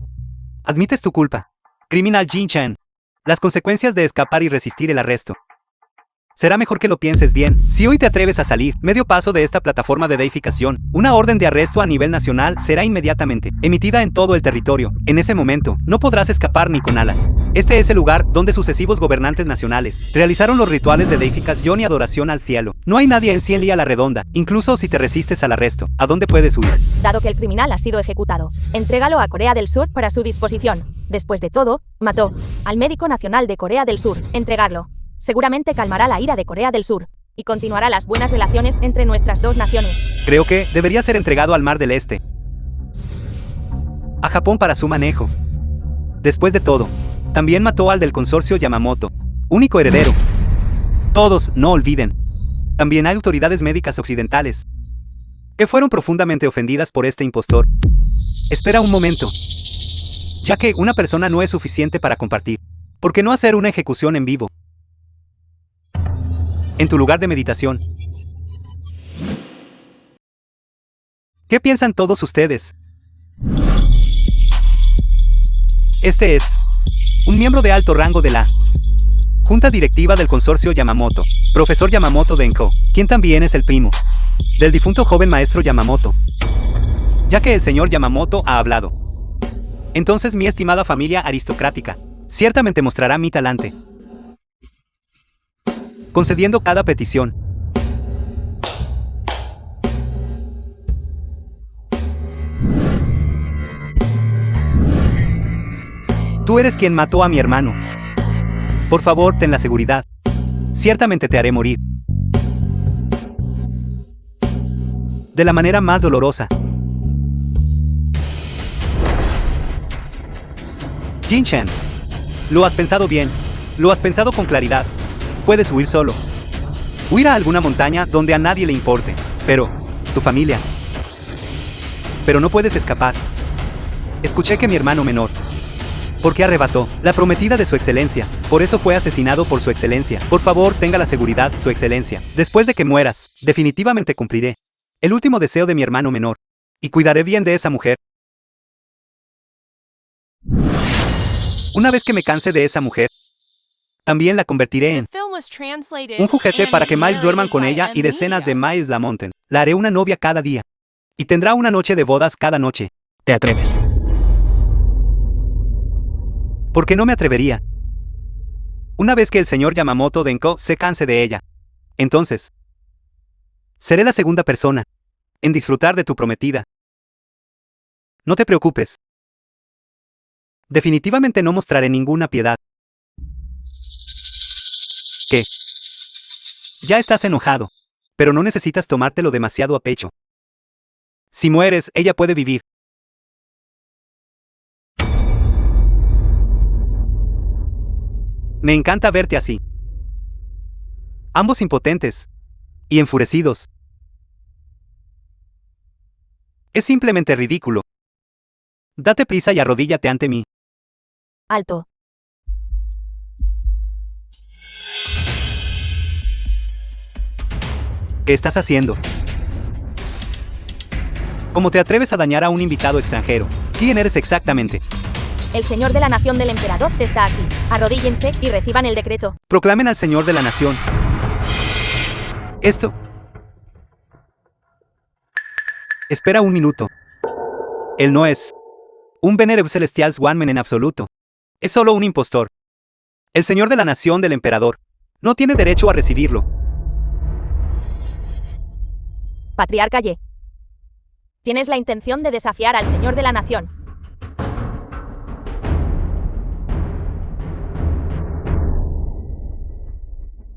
admites tu culpa. Criminal Jin Chen, las consecuencias de escapar y resistir el arresto. Será mejor que lo pienses bien. Si hoy te atreves a salir, medio paso de esta plataforma de deificación, una orden de arresto a nivel nacional será inmediatamente emitida en todo el territorio. En ese momento, no podrás escapar ni con alas. Este es el lugar donde sucesivos gobernantes nacionales realizaron los rituales de deificación y adoración al cielo. No hay nadie en Cien a la redonda, incluso si te resistes al arresto. ¿A dónde puedes huir? Dado que el criminal ha sido ejecutado, entrégalo a Corea del Sur para su disposición. Después de todo, mató al médico nacional de Corea del Sur. Entregarlo seguramente calmará la ira de Corea del Sur y continuará las buenas relaciones entre nuestras dos naciones. Creo que debería ser entregado al Mar del Este, a Japón para su manejo. Después de todo, también mató al del consorcio Yamamoto, único heredero. Todos, no olviden. También hay autoridades médicas occidentales que fueron profundamente ofendidas por este impostor. Espera un momento. Ya que una persona no es suficiente para compartir, ¿por qué no hacer una ejecución en vivo? En tu lugar de meditación. ¿Qué piensan todos ustedes? Este es un miembro de alto rango de la Junta Directiva del Consorcio Yamamoto, Profesor Yamamoto Denko, quien también es el primo del difunto joven maestro Yamamoto. Ya que el señor Yamamoto ha hablado, entonces mi estimada familia aristocrática ciertamente mostrará mi talante, concediendo cada petición. Tú eres quien mató a mi hermano. Por favor, ten la seguridad. Ciertamente te haré morir. De la manera más dolorosa. Jin Chen, lo has pensado bien. Lo has pensado con claridad. Puedes huir solo. Huir a alguna montaña donde a nadie le importe. Pero, tu familia. Pero no puedes escapar. Escuché que mi hermano menor, porque arrebató la prometida de su excelencia, por eso fue asesinado por su excelencia. Por favor, tenga la seguridad, su excelencia. Después de que mueras, definitivamente cumpliré el último deseo de mi hermano menor, y cuidaré bien de esa mujer. Una vez que me canse de esa mujer, también la convertiré en un juguete para que Miles duerman con ella y decenas de Miles la monten. La haré una novia cada día. Y tendrá una noche de bodas cada noche. Te atreves. ¿Por qué no me atrevería? Una vez que el señor Yamamoto Denko se canse de ella, entonces seré la segunda persona en disfrutar de tu prometida. No te preocupes. Definitivamente no mostraré ninguna piedad. ¿Qué? Ya estás enojado, pero no necesitas tomártelo demasiado a pecho. Si mueres, ella puede vivir. Me encanta verte así. Ambos impotentes y enfurecidos. Es simplemente ridículo. Date prisa y arrodíllate ante mí. Alto. ¿Qué estás haciendo? ¿Cómo te atreves a dañar a un invitado extranjero? ¿Quién eres exactamente? El señor de la nación del emperador está aquí. Arrodíllense y reciban el decreto. Proclamen al Señor de la Nación. Esto... Espera un minuto. Él no es un Venerable Celestial Swanman en absoluto. Es solo un impostor. El Señor de la Nación del emperador no tiene derecho a recibirlo. Patriarca Ye. Tienes la intención de desafiar al señor de la nación.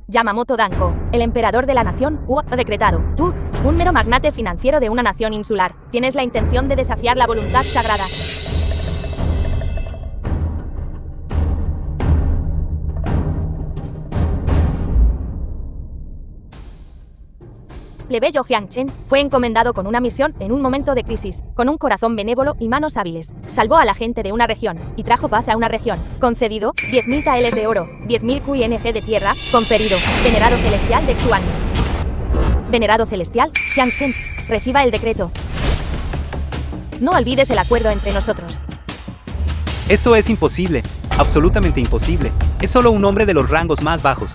Yamamoto Danko, el emperador de la nación, ha decretado. Tú, un mero magnate financiero de una nación insular, tienes la intención de desafiar la voluntad sagrada. Plebeyo Jiangchen fue encomendado con una misión en un momento de crisis, con un corazón benévolo y manos hábiles. Salvó a la gente de una región y trajo paz a una región. Concedido, 10.000 taeles de oro, 10.000 QNG de tierra, conferido, Venerado Celestial de Xuan. Venerado Celestial, Jiangchen, reciba el decreto. No olvides el acuerdo entre nosotros. Esto es imposible, absolutamente imposible. Es solo un hombre de los rangos más bajos.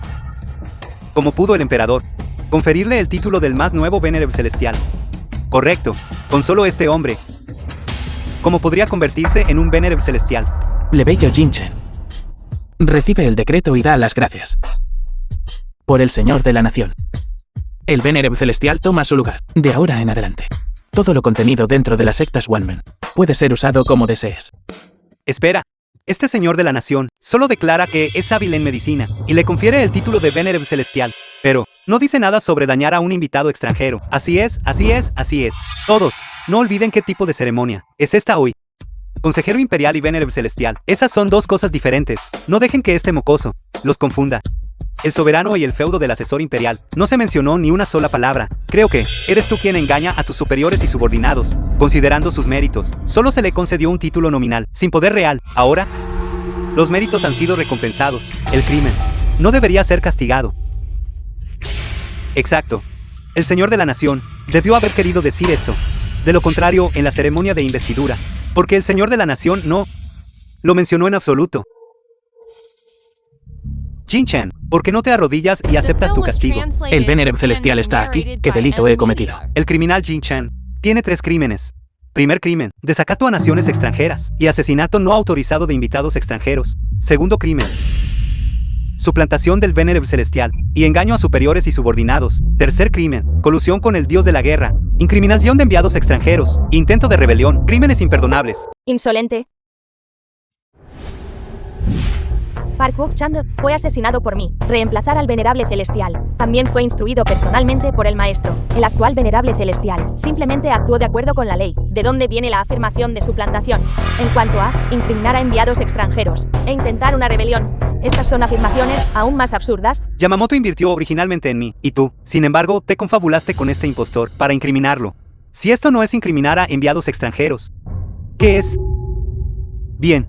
¿Cómo pudo el emperador conferirle el título del más nuevo Venerable Celestial? Correcto, con solo este hombre. ¿Cómo podría convertirse en un Venerable Celestial? Plebeyo Jinchen. Recibe el decreto y da las gracias. Por el Señor de la Nación. El Venerable Celestial toma su lugar, de ahora en adelante. Todo lo contenido dentro de la secta Swanman puede ser usado como desees. Espera. Este señor de la nación solo declara que es hábil en medicina y le confiere el título de Venerable Celestial, pero no dice nada sobre dañar a un invitado extranjero. Así es, así es, así es. Todos, no olviden qué tipo de ceremonia es esta hoy. Consejero Imperial y Venerable Celestial, esas son dos cosas diferentes. No dejen que este mocoso los confunda. El soberano y el feudo del asesor imperial. No se mencionó ni una sola palabra. Creo que eres tú quien engaña a tus superiores y subordinados, considerando sus méritos. Solo se le concedió un título nominal, sin poder real. Ahora, los méritos han sido recompensados. El crimen no debería ser castigado. Exacto. El señor de la nación debió haber querido decir esto. De lo contrario, en la ceremonia de investidura, porque el señor de la nación no lo mencionó en absoluto. Jinchen, ¿por qué no te arrodillas y aceptas tu castigo? El Venerable Celestial está aquí. ¿Qué delito he cometido? El criminal Jinchen tiene 3 crímenes. Primer crimen, desacato a naciones extranjeras y asesinato no autorizado de invitados extranjeros. Segundo crimen, suplantación del Venerable Celestial y engaño a superiores y subordinados. Tercer crimen, colusión con el dios de la guerra, incriminación de enviados extranjeros, intento de rebelión, crímenes imperdonables. Insolente. Park Wook-chand fue asesinado por mí. Reemplazar al Venerable Celestial. También fue instruido personalmente por el maestro. El actual Venerable Celestial simplemente actuó de acuerdo con la ley. ¿De dónde viene la afirmación de suplantación? En cuanto a incriminar a enviados extranjeros e intentar una rebelión, estas son afirmaciones aún más absurdas. Yamamoto invirtió originalmente en mí, y tú, sin embargo, te confabulaste con este impostor para incriminarlo. Si esto no es incriminar a enviados extranjeros, ¿qué es? Bien.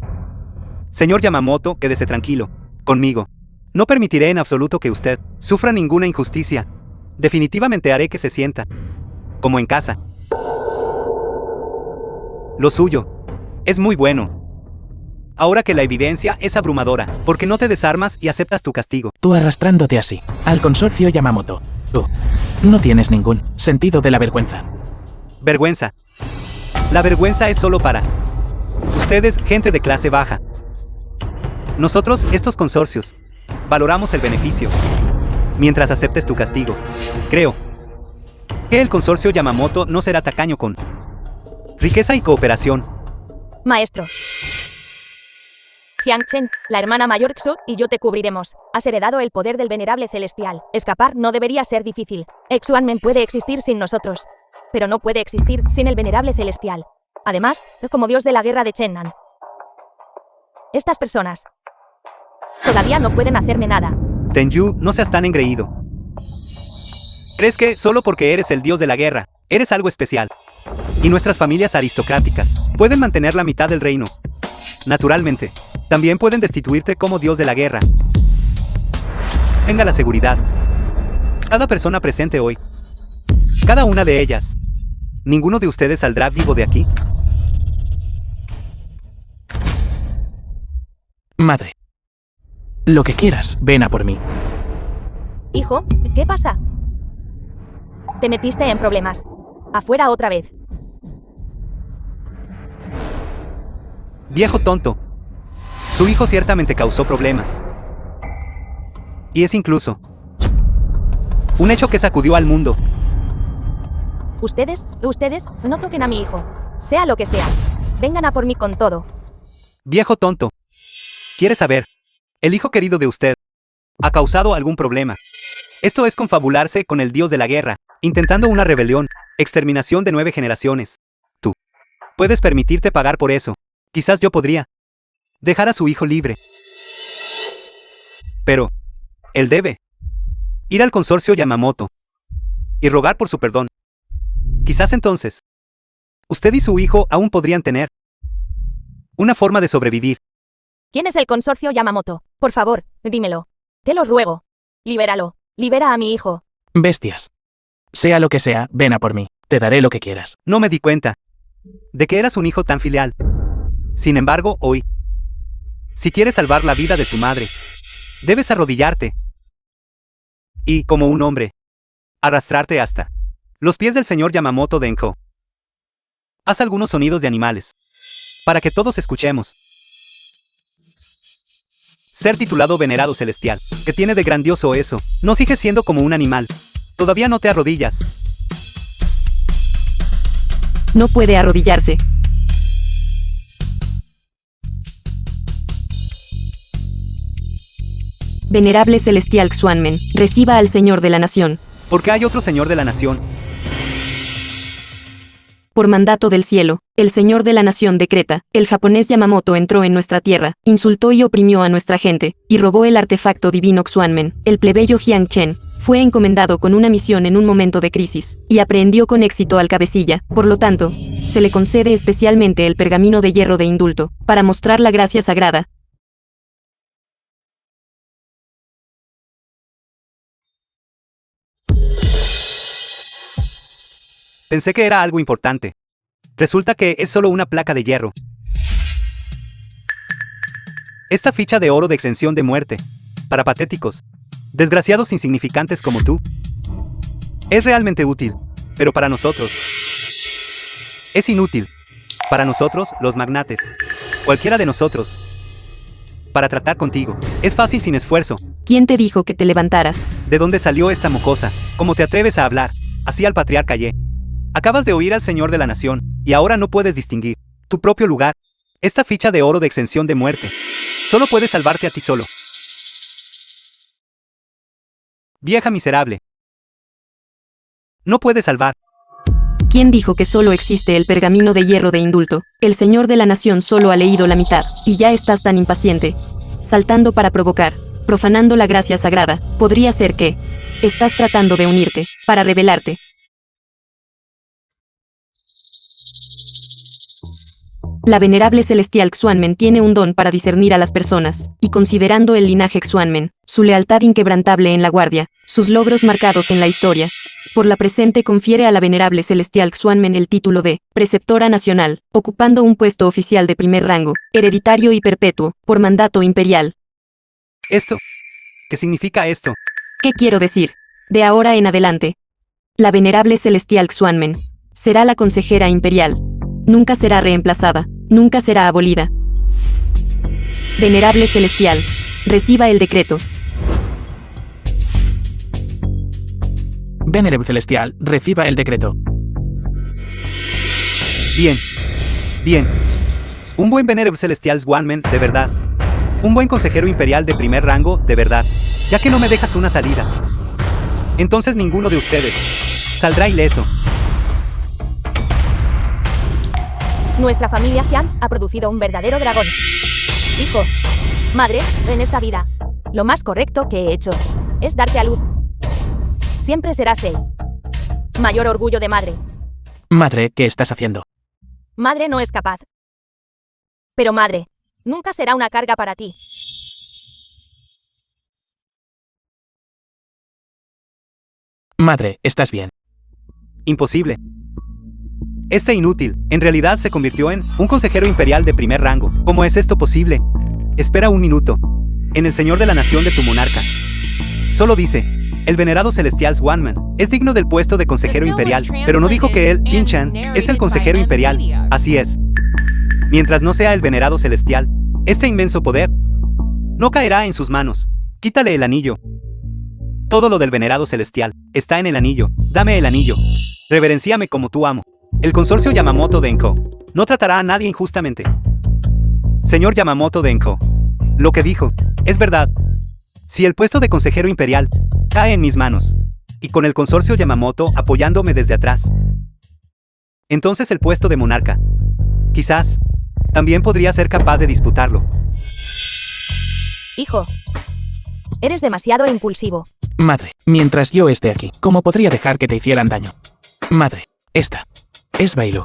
Señor Yamamoto, quédese tranquilo. Conmigo. No permitiré en absoluto que usted sufra ninguna injusticia. Definitivamente haré que se sienta como en casa. Lo suyo es muy bueno. Ahora que la evidencia es abrumadora, ¿por qué no te desarmas y aceptas tu castigo? Tú arrastrándote así al consorcio Yamamoto. Tú no tienes ningún sentido de la vergüenza. Vergüenza. La vergüenza es solo para ustedes, gente de clase baja. Nosotros, estos consorcios, valoramos el beneficio. Mientras aceptes tu castigo, creo que el consorcio Yamamoto no será tacaño con riqueza y cooperación. Maestro. Jiangchen, la hermana mayor Xu y yo te cubriremos. Has heredado el poder del Venerable Celestial. Escapar no debería ser difícil. Xuanmen puede existir sin nosotros, pero no puede existir sin el Venerable Celestial. Además, como dios de la guerra de Chennan. Estas personas todavía no pueden hacerme nada. Tenyu, no seas tan engreído. ¿Crees que, solo porque eres el dios de la guerra, Eres algo especial. Y nuestras familias aristocráticas pueden mantener la mitad del reino. Naturalmente, también pueden destituirte como dios de la guerra. Tenga la seguridad. Cada persona presente hoy, cada una de ellas, ninguno de ustedes saldrá vivo de aquí. Madre. Lo que quieras, ven a por mí. Hijo, ¿qué pasa? Te metiste en problemas. Afuera otra vez. Viejo tonto. Su hijo ciertamente causó problemas. Y es incluso un hecho que sacudió al mundo. Ustedes, no toquen a mi hijo. Sea lo que sea. Vengan a por mí con todo. Viejo tonto. ¿Quiere saber? El hijo querido de usted ha causado algún problema. Esto es confabularse con el dios de la guerra, intentando una rebelión, exterminación de 9 generaciones. Tú puedes permitirte pagar por eso. Quizás yo podría dejar a su hijo libre. Pero él debe ir al consorcio Yamamoto y rogar por su perdón. Quizás entonces usted y su hijo aún podrían tener una forma de sobrevivir. ¿Quién es el consorcio Yamamoto? Por favor, dímelo. Te lo ruego. Libéralo. Libera a mi hijo. Bestias. Sea lo que sea, ven a por mí. Te daré lo que quieras. No me di cuenta de que eras un hijo tan filial. Sin embargo, hoy, si quieres salvar la vida de tu madre, debes arrodillarte y, como un hombre, arrastrarte hasta los pies del señor Yamamoto Denko. Haz algunos sonidos de animales para que todos escuchemos. Ser titulado venerado celestial, ¿qué tiene de grandioso eso? No sigues siendo como un animal. Todavía no te arrodillas. No puede arrodillarse. Venerable celestial Xuanmen, reciba al Señor de la Nación. Porque hay otro señor de la nación. Por mandato del cielo, el Señor de la Nación decreta, el japonés Yamamoto entró en nuestra tierra, insultó y oprimió a nuestra gente, y robó el artefacto divino Xuanmen. El plebeyo Jiang Chen fue encomendado con una misión en un momento de crisis, y aprehendió con éxito al cabecilla. Por lo tanto, se le concede especialmente el pergamino de hierro de indulto, para mostrar la gracia sagrada. Pensé que era algo importante. Resulta que es solo una placa de hierro. Esta ficha de oro de exención de muerte, para patéticos, desgraciados insignificantes como tú, es realmente útil, pero para nosotros es inútil. Para nosotros, los magnates, cualquiera de nosotros, para tratar contigo, es fácil sin esfuerzo. ¿Quién te dijo que te levantaras? ¿De dónde salió esta mocosa? ¿Cómo te atreves a hablar así al patriarca Ye? Acabas de oír al Señor de la Nación, y ahora no puedes distinguir tu propio lugar. Esta ficha de oro de exención de muerte solo puede salvarte a ti solo. Vieja miserable. No puedes salvar. ¿Quién dijo que solo existe el pergamino de hierro de indulto? El Señor de la Nación solo ha leído la mitad, y ya estás tan impaciente. Saltando para provocar, profanando la gracia sagrada. Podría ser que estás tratando de unirte, para rebelarte. La venerable celestial Xuanmen tiene un don para discernir a las personas, y considerando el linaje Xuanmen, su lealtad inquebrantable en la guardia, sus logros marcados en la historia, por la presente confiere a la venerable celestial Xuanmen el título de preceptora nacional, ocupando un puesto oficial de primer rango, hereditario y perpetuo, por mandato imperial. ¿Esto? ¿Qué significa esto? ¿Qué quiero decir? De ahora en adelante, la venerable celestial Xuanmen será la consejera imperial. Nunca será reemplazada, nunca será abolida. Venerable celestial, reciba el decreto. Venerable celestial, reciba el decreto. Bien. Bien. Un buen venerable celestial Xuanmen, de verdad. Un buen consejero imperial de primer rango, de verdad. Ya que no me dejas una salida. Entonces ninguno de ustedes saldrá ileso. Nuestra familia Jian ha producido un verdadero dragón. Hijo, madre, en esta vida, lo más correcto que he hecho es darte a luz. Siempre serás el mayor orgullo de madre. Madre, ¿qué estás haciendo? Madre no es capaz. Pero madre, nunca será una carga para ti. Madre, ¿estás bien? Imposible. Este inútil, en realidad se convirtió en un consejero imperial de primer rango. ¿Cómo es esto posible? Espera un minuto. En el señor de la nación de tu monarca. Solo dice, el venerado celestial Swanman es digno del puesto de consejero imperial, pero no dijo que él, Jin Chan, es el consejero imperial. Así es. Mientras no sea el venerado celestial, este inmenso poder no caerá en sus manos. Quítale el anillo. Todo lo del venerado celestial está en el anillo. Dame el anillo. Reverencíame como tu amo. El consorcio Yamamoto Denko no tratará a nadie injustamente. Señor Yamamoto Denko, lo que dijo es verdad. Si el puesto de consejero imperial cae en mis manos, y con el consorcio Yamamoto apoyándome desde atrás, entonces el puesto de monarca, quizás, también podría ser capaz de disputarlo. Hijo, eres demasiado impulsivo. Madre, mientras yo esté aquí, ¿cómo podría dejar que te hicieran daño? Madre, esta es Bailu,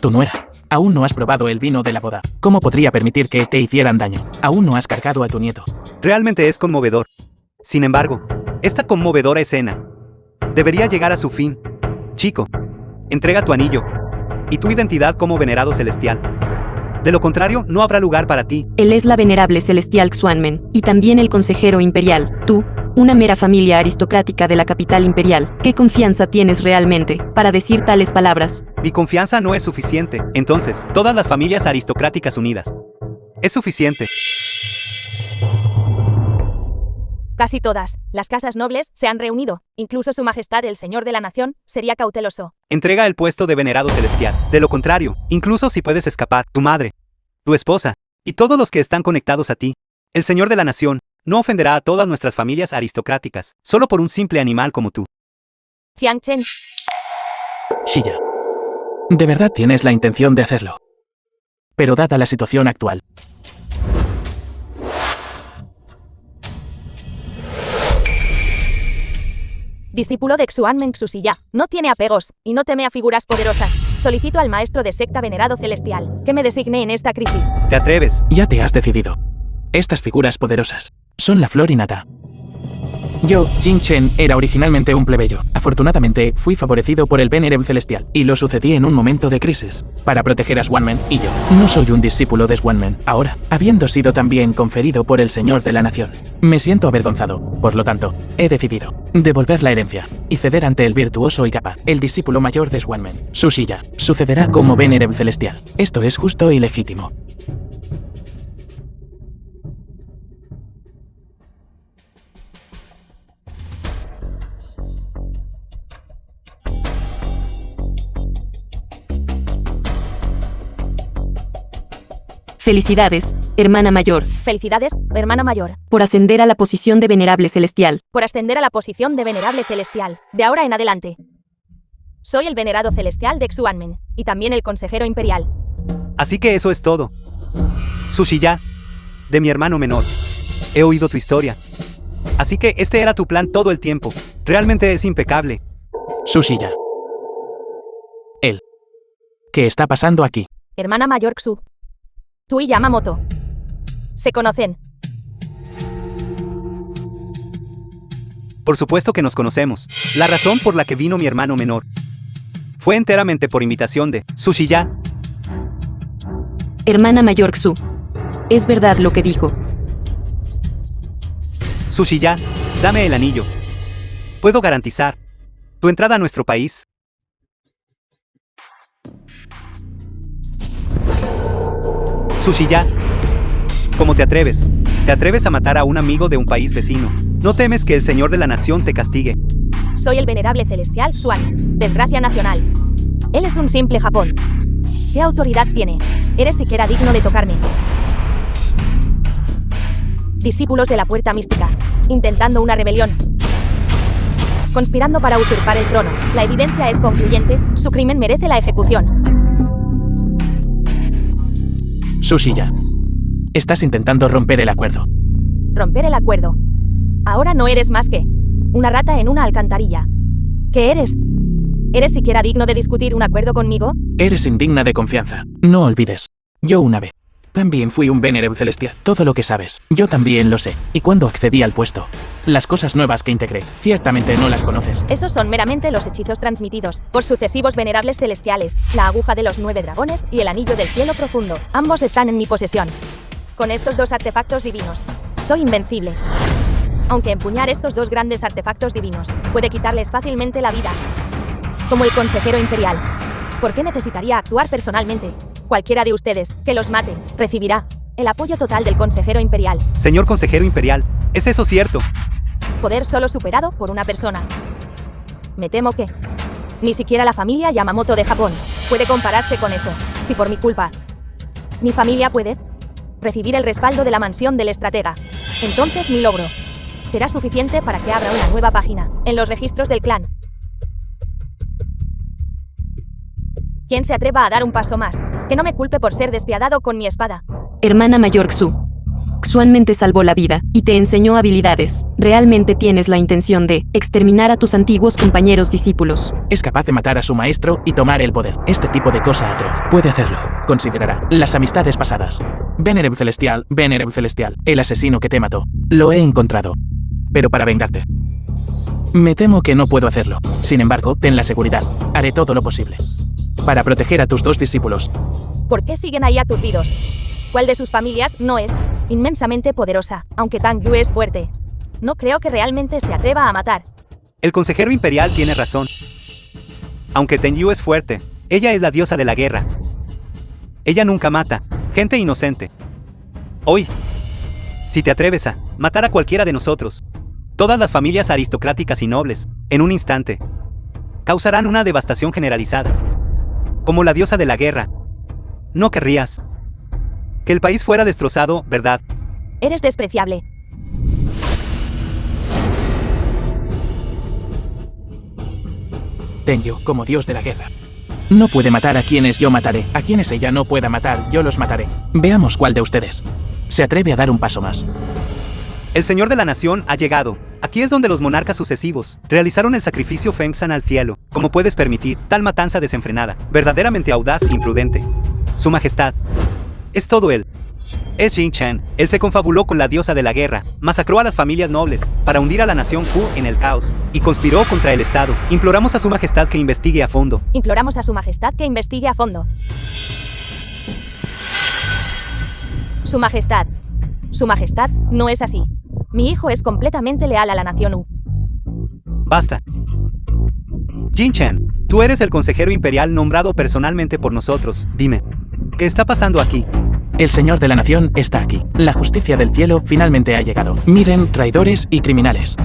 tu nuera. Aún no has probado el vino de la boda. ¿Cómo podría permitir que te hicieran daño? Aún no has cargado a tu nieto. Realmente es conmovedor. Sin embargo, esta conmovedora escena debería llegar a su fin. Chico, entrega tu anillo y tu identidad como venerado celestial. De lo contrario, no habrá lugar para ti. Él es la venerable celestial Xuanmen, y también el consejero imperial. Tú, una mera familia aristocrática de la capital imperial. ¿Qué confianza tienes realmente para decir tales palabras? Mi confianza no es suficiente. Entonces, todas las familias aristocráticas unidas. Es suficiente. Casi todas las casas nobles se han reunido. Incluso su majestad el señor de la nación sería cauteloso. Entrega el puesto de venerado celestial. De lo contrario, incluso si puedes escapar, tu madre, tu esposa, y todos los que están conectados a ti, el señor de la nación no ofenderá a todas nuestras familias aristocráticas, solo por un simple animal como tú. Jiang Chen, Shiya, ¿de verdad tienes la intención de hacerlo? Pero dada la situación actual, discípulo de Xuanmen Xusiya, no tiene apegos y no teme a figuras poderosas. Solicito al maestro de secta venerado celestial que me designe en esta crisis. ¿Te atreves? ya te has decidido. Estas figuras poderosas son la flor innata. Yo, Jin Chen, era originalmente un plebeyo. Afortunadamente, fui favorecido por el Venerable Celestial, y lo sucedí en un momento de crisis, para proteger a Swanman, y yo no soy un discípulo de Swanman. Ahora, habiendo sido también conferido por el Señor de la Nación, me siento avergonzado. Por lo tanto, he decidido devolver la herencia, y ceder ante el virtuoso y capaz, el discípulo mayor de Swanman. Su silla sucederá como Venerable Celestial. Esto es justo y legítimo. Felicidades, hermana mayor, Felicidades, hermana mayor, por ascender a la posición de venerable celestial. por ascender a la posición de venerable celestial. De ahora en adelante, soy el venerado celestial de Xuanmen, y también el consejero imperial. Así que eso es todo. Sushiya, de mi hermano menor. He oído tu historia. Así que este era tu plan todo el tiempo. Realmente es impecable. Su silla. Él. ¿Qué está pasando aquí? Hermana mayor Xu. Tú y Yamamoto se conocen. Por supuesto que nos conocemos. La razón por la que vino mi hermano menor fue enteramente por invitación de Sushiya. Hermana mayor Xu. Es verdad lo que dijo. Sushiya, dame el anillo. Puedo garantizar tu entrada a nuestro país. Sushiya, ¿cómo te atreves? ¿Te atreves a matar a un amigo de un país vecino? ¿No temes que el Señor de la Nación te castigue? Soy el venerable celestial Xuan. Desgracia nacional. Él es un simple Japón. ¿Qué autoridad tiene? ¿Eres siquiera digno de tocarme? Discípulos de la puerta mística. Intentando una rebelión. Conspirando para usurpar el trono. La evidencia es concluyente. Su crimen merece la ejecución. Su silla. Estás intentando romper el acuerdo. Romper el acuerdo. Ahora no eres más que una rata en una alcantarilla. ¿Qué eres? ¿Eres siquiera digno de discutir un acuerdo conmigo? Eres indigna de confianza. No olvides. Yo una vez también fui un Venerable Celestial. Todo lo que sabes, yo también lo sé. Y cuando accedí al puesto, las cosas nuevas que integré, ciertamente no las conoces. Esos son meramente los hechizos transmitidos por sucesivos venerables celestiales, la aguja de los 9 dragones y el anillo del cielo profundo. Ambos están en mi posesión. Con estos 2 artefactos divinos, soy invencible. Aunque empuñar estos 2 grandes artefactos divinos puede quitarles fácilmente la vida. Como el consejero imperial. ¿Por qué necesitaría actuar personalmente? Cualquiera de ustedes que los mate recibirá el apoyo total del consejero imperial. Señor consejero imperial, ¿es eso cierto? Poder solo superado por una persona. Me temo que ni siquiera la familia Yamamoto de Japón puede compararse con eso. Si por mi culpa mi familia puede recibir el respaldo de la mansión del estratega, entonces mi logro será suficiente para que abra una nueva página en los registros del clan. ¿Quién se atreva a dar un paso más? Que no me culpe por ser despiadado con mi espada. Hermana mayor Xu. Xuanmen te salvó la vida y te enseñó habilidades. Realmente tienes la intención de exterminar a tus antiguos compañeros discípulos. Es capaz de matar a su maestro y tomar el poder. Este tipo de cosa atroz puede hacerlo. Considerará las amistades pasadas. Venerable Celestial, el asesino que te mató. Lo he encontrado. Pero para vengarte. Me temo que no puedo hacerlo. Sin embargo, ten la seguridad. Haré todo lo posible para proteger a tus 2 discípulos. ¿Por qué siguen ahí aturdidos? ¿Cuál de sus familias no es inmensamente poderosa, aunque Tang Yu es fuerte? No creo que realmente se atreva a matar. El consejero imperial tiene razón. Aunque Tenyu es fuerte, ella es la diosa de la guerra. Ella nunca mata gente inocente. Hoy, si te atreves a matar a cualquiera de nosotros, todas las familias aristocráticas y nobles, en un instante, causarán una devastación generalizada. Como la diosa de la guerra, no querrías que el país fuera destrozado, ¿verdad? Eres despreciable. Tenyu, como dios de la guerra, no puede matar a quienes yo mataré. A quienes ella no pueda matar, yo los mataré. Veamos cuál de ustedes se atreve a dar un paso más. El Señor de la Nación ha llegado. Aquí es donde los monarcas sucesivos realizaron el sacrificio Feng-san al cielo. ¿Cómo puedes permitir tal matanza desenfrenada? Verdaderamente audaz e imprudente. Su Majestad. Es todo él. Es Jin Chen. Él se confabuló con la diosa de la guerra, masacró a las familias nobles, para hundir a la nación Fu en el caos, y conspiró contra el Estado. Imploramos a Su Majestad que investigue a fondo. Imploramos a Su Majestad que investigue a fondo. Su Majestad. Su Majestad, no es así. Mi hijo es completamente leal a la nación U. Basta. Jin Chen, tú eres el consejero imperial nombrado personalmente por nosotros. Dime, ¿qué está pasando aquí? El Señor de la Nación está aquí. La justicia del cielo finalmente ha llegado. Miren, traidores y criminales.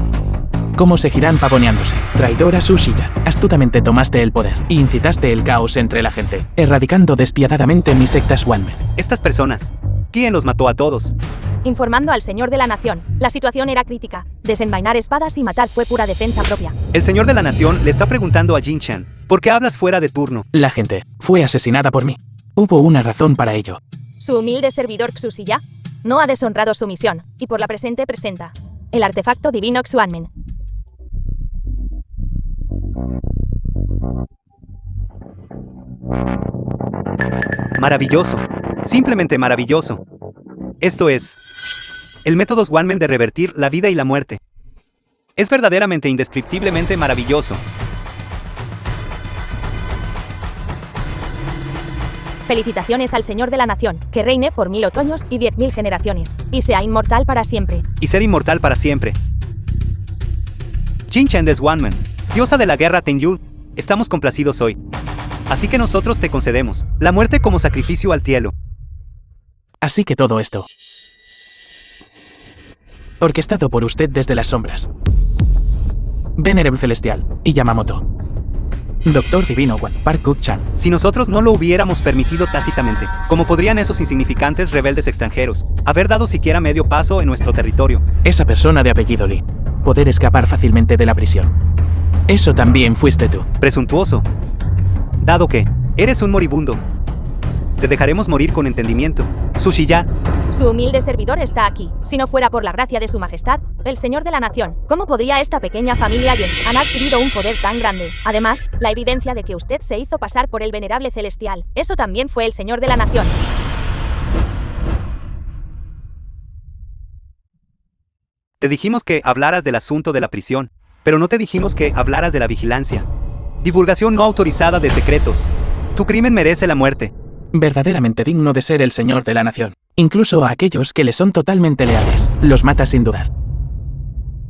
¿Cómo seguirán pavoneándose? Traidora Sushiya, astutamente tomaste el poder e incitaste el caos entre la gente, erradicando despiadadamente mi secta Xuanmen. Estas personas, ¿quién los mató a todos? Informando al Señor de la Nación, la situación era crítica. Desenvainar espadas y matar fue pura defensa propia. El Señor de la Nación le está preguntando a Jin Chen, ¿por qué hablas fuera de turno? La gente fue asesinada por mí. Hubo una razón para ello. Su humilde servidor Xusiya no ha deshonrado su misión, y por la presente presenta el artefacto divino Xuanmen. Maravilloso. Simplemente maravilloso. Esto es el método Xuanmen de revertir la vida y la muerte. Es verdaderamente indescriptiblemente maravilloso. Felicitaciones al Señor de la Nación, que reine por 1000 otoños y 10.000 generaciones, y sea inmortal para siempre. Y ser inmortal para siempre. Jin Chen de Xuanmen, diosa de la guerra Tenyu, estamos complacidos hoy. Así que nosotros te concedemos la muerte como sacrificio al cielo. Así que todo esto, orquestado por usted desde las sombras. Venerable Celestial y Yamamoto. Doctor Divino Wan Park Kuk-chan. Si nosotros no lo hubiéramos permitido tácitamente, ¿cómo podrían esos insignificantes rebeldes extranjeros haber dado siquiera medio paso en nuestro territorio? Esa persona de apellido Lee, poder escapar fácilmente de la prisión. Eso también fuiste tú. Presuntuoso. Dado que eres un moribundo, te dejaremos morir con entendimiento. Sushiya. Su humilde servidor está aquí. Si no fuera por la gracia de Su Majestad, El señor de la nación. ¿Cómo podría esta pequeña familia han adquirido un poder tan grande? Además, la evidencia de que usted se hizo pasar por el venerable celestial. Eso también fue el señor de la nación. Te dijimos que hablaras del asunto de la prisión, pero no te dijimos que hablaras de la vigilancia. Divulgación no autorizada de secretos. Tu crimen merece la muerte. Verdaderamente digno de ser el señor de la nación. Incluso a aquellos que le son totalmente leales, los mata sin dudar.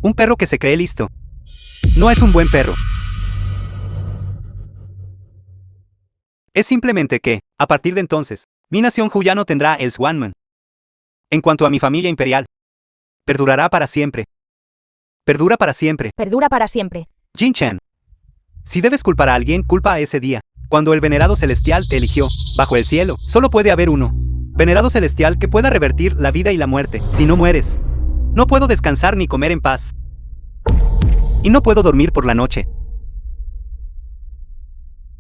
Un perro que se cree listo. No es un buen perro. Es simplemente que, a partir de entonces, mi nación ya no tendrá el Swanman. En cuanto a mi familia imperial, perdurará para siempre. Perdura para siempre. Perdura para siempre. Jin Chen. Si debes culpar a alguien, culpa a ese día, cuando el venerado celestial te eligió. Bajo el cielo, solo puede haber uno. Venerado celestial que pueda revertir la vida y la muerte. Si no mueres, no puedo descansar ni comer en paz. Y no puedo dormir por la noche.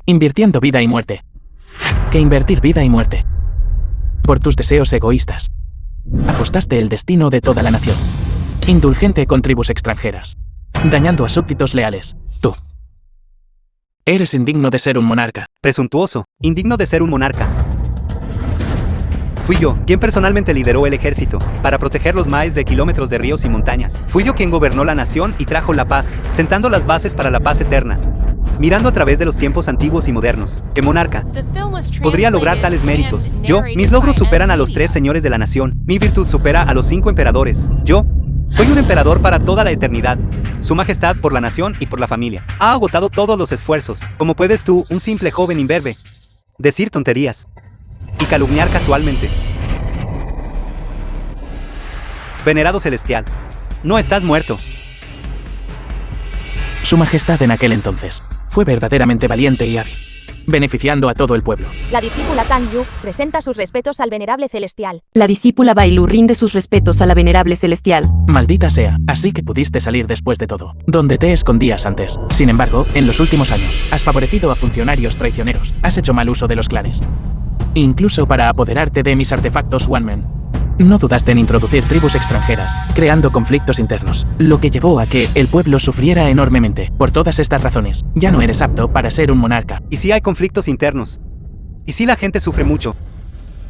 Invirtiendo vida y muerte. Que invertir vida y muerte. Por tus deseos egoístas. Apostaste el destino de toda la nación. Indulgente con tribus extranjeras. Dañando a súbditos leales. Tú. Eres indigno de ser un monarca. Presuntuoso, indigno de ser un monarca. Fui yo quien personalmente lideró el ejército para proteger los maes de kilómetros de ríos y montañas. Fui yo quien gobernó la nación y trajo la paz, sentando las bases para la paz eterna. Mirando a través de los tiempos antiguos y modernos, ¿qué monarca podría lograr tales méritos? Yo, mis logros superan a los 3 señores de la nación. Mi virtud supera a los 5 emperadores. Yo soy un emperador para toda la eternidad. Su majestad por la nación y por la familia. Ha agotado todos los esfuerzos. ¿Cómo puedes tú, un simple joven imberbe, decir tonterías y calumniar casualmente? Venerado celestial, no estás muerto. Su majestad en aquel entonces fue verdaderamente valiente y hábil, beneficiando a todo el pueblo. La discípula Tan Yu presenta sus respetos al venerable celestial. La discípula Bailu rinde sus respetos a la venerable celestial. Maldita sea, así que pudiste salir después de todo. Donde te escondías antes. Sin embargo, en los últimos años, has favorecido a funcionarios traicioneros. Has hecho mal uso de los clanes. Incluso para apoderarte de mis artefactos One-Man. No dudaste en introducir tribus extranjeras, creando conflictos internos, lo que llevó a que el pueblo sufriera enormemente. Por todas estas razones, ya no eres apto para ser un monarca. ¿Y si hay conflictos internos? ¿Y si la gente sufre mucho?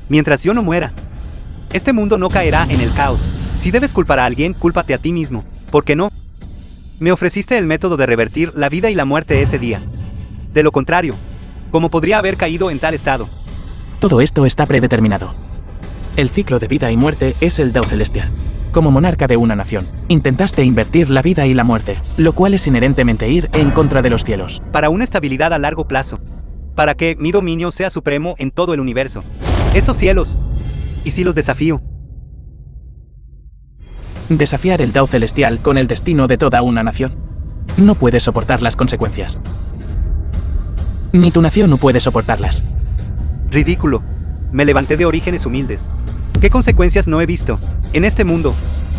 Mientras yo no muera, este mundo no caerá en el caos. Si debes culpar a alguien, cúlpate a ti mismo. ¿Por qué no? Me ofreciste el método de revertir la vida y la muerte ese día. De lo contrario, ¿cómo podría haber caído en tal estado? Todo esto está predeterminado. El ciclo de vida y muerte es el Dao celestial. Como monarca de una nación, intentaste invertir la vida y la muerte, lo cual es inherentemente ir en contra de los cielos. Para una estabilidad a largo plazo. Para que mi dominio sea supremo en todo el universo. Estos cielos. ¿Y si los desafío? Desafiar el Dao celestial con el destino de toda una nación. No puedes soportar las consecuencias. Ni tu nación no puede soportarlas. Ridículo. Me levanté de orígenes humildes. ¿Qué consecuencias no he visto? En este mundo,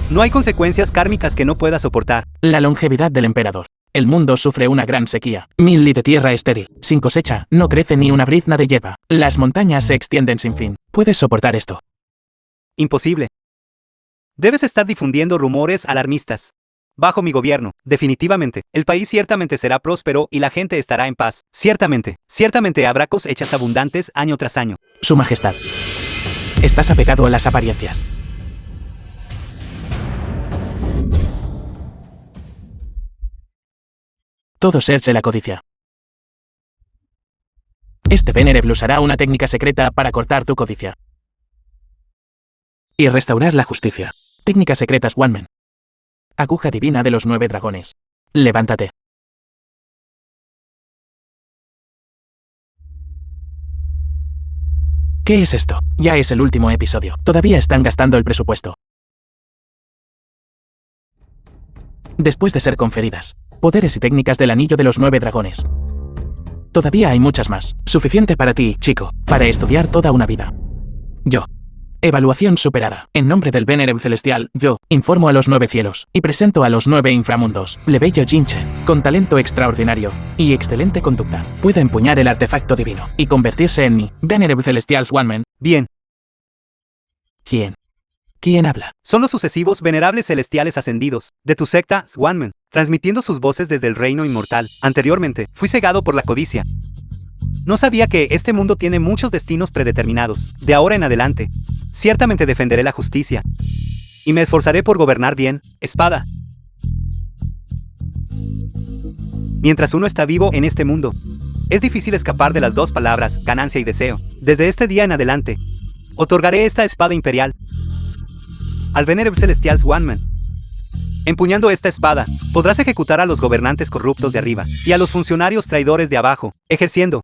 no hay consecuencias kármicas que no pueda soportar. La longevidad del emperador. El mundo sufre una gran sequía. 1000 li de tierra estéril. Sin cosecha, no crece ni una brizna de hierba. Las montañas se extienden sin fin. ¿Puedes soportar esto? Imposible. Debes estar difundiendo rumores alarmistas. Bajo mi gobierno, definitivamente, el país ciertamente será próspero y la gente estará en paz. Ciertamente habrá cosechas abundantes año tras año. Su majestad. Estás apegado a las apariencias. Todo ser de la codicia. Este Venerable usará una técnica secreta para cortar tu codicia. Y restaurar la justicia. Técnicas secretas One-Man. Aguja divina de los 9 dragones. Levántate. ¿Qué es esto? Ya es el último episodio. Todavía están gastando el presupuesto. Después de ser conferidas poderes y técnicas del anillo de los 9 dragones. Todavía hay muchas más. Suficiente para ti, chico, para estudiar toda una vida. Yo. Evaluación superada. En nombre del Venerable Celestial, yo informo a los 9 cielos y presento a los 9 inframundos. Plebeyo Jin Chen, con talento extraordinario y excelente conducta, puede empuñar el artefacto divino y convertirse en mi Venerable Celestial One-Man. Bien. ¿Quién ¿Quién habla? Son los sucesivos venerables celestiales ascendidos de tu secta, Swanman, transmitiendo sus voces desde el reino inmortal. Anteriormente, fui cegado por la codicia. No sabía que este mundo tiene muchos destinos predeterminados. De ahora en adelante, ciertamente defenderé la justicia. Y me esforzaré por gobernar bien, espada. Mientras uno está vivo en este mundo, es difícil escapar de las dos palabras, ganancia y deseo. Desde este día en adelante, otorgaré esta espada imperial al venerable celestial Swanman. Empuñando esta espada, podrás ejecutar a los gobernantes corruptos de arriba y a los funcionarios traidores de abajo, ejerciendo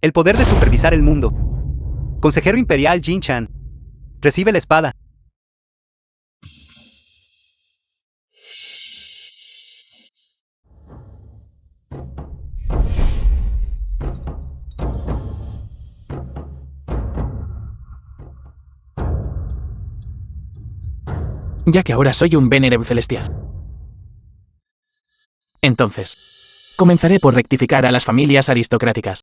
el poder de supervisar el mundo. Consejero imperial Jin Chan, recibe la espada. Ya que ahora soy un venerable celestial. Entonces, comenzaré por rectificar a las familias aristocráticas.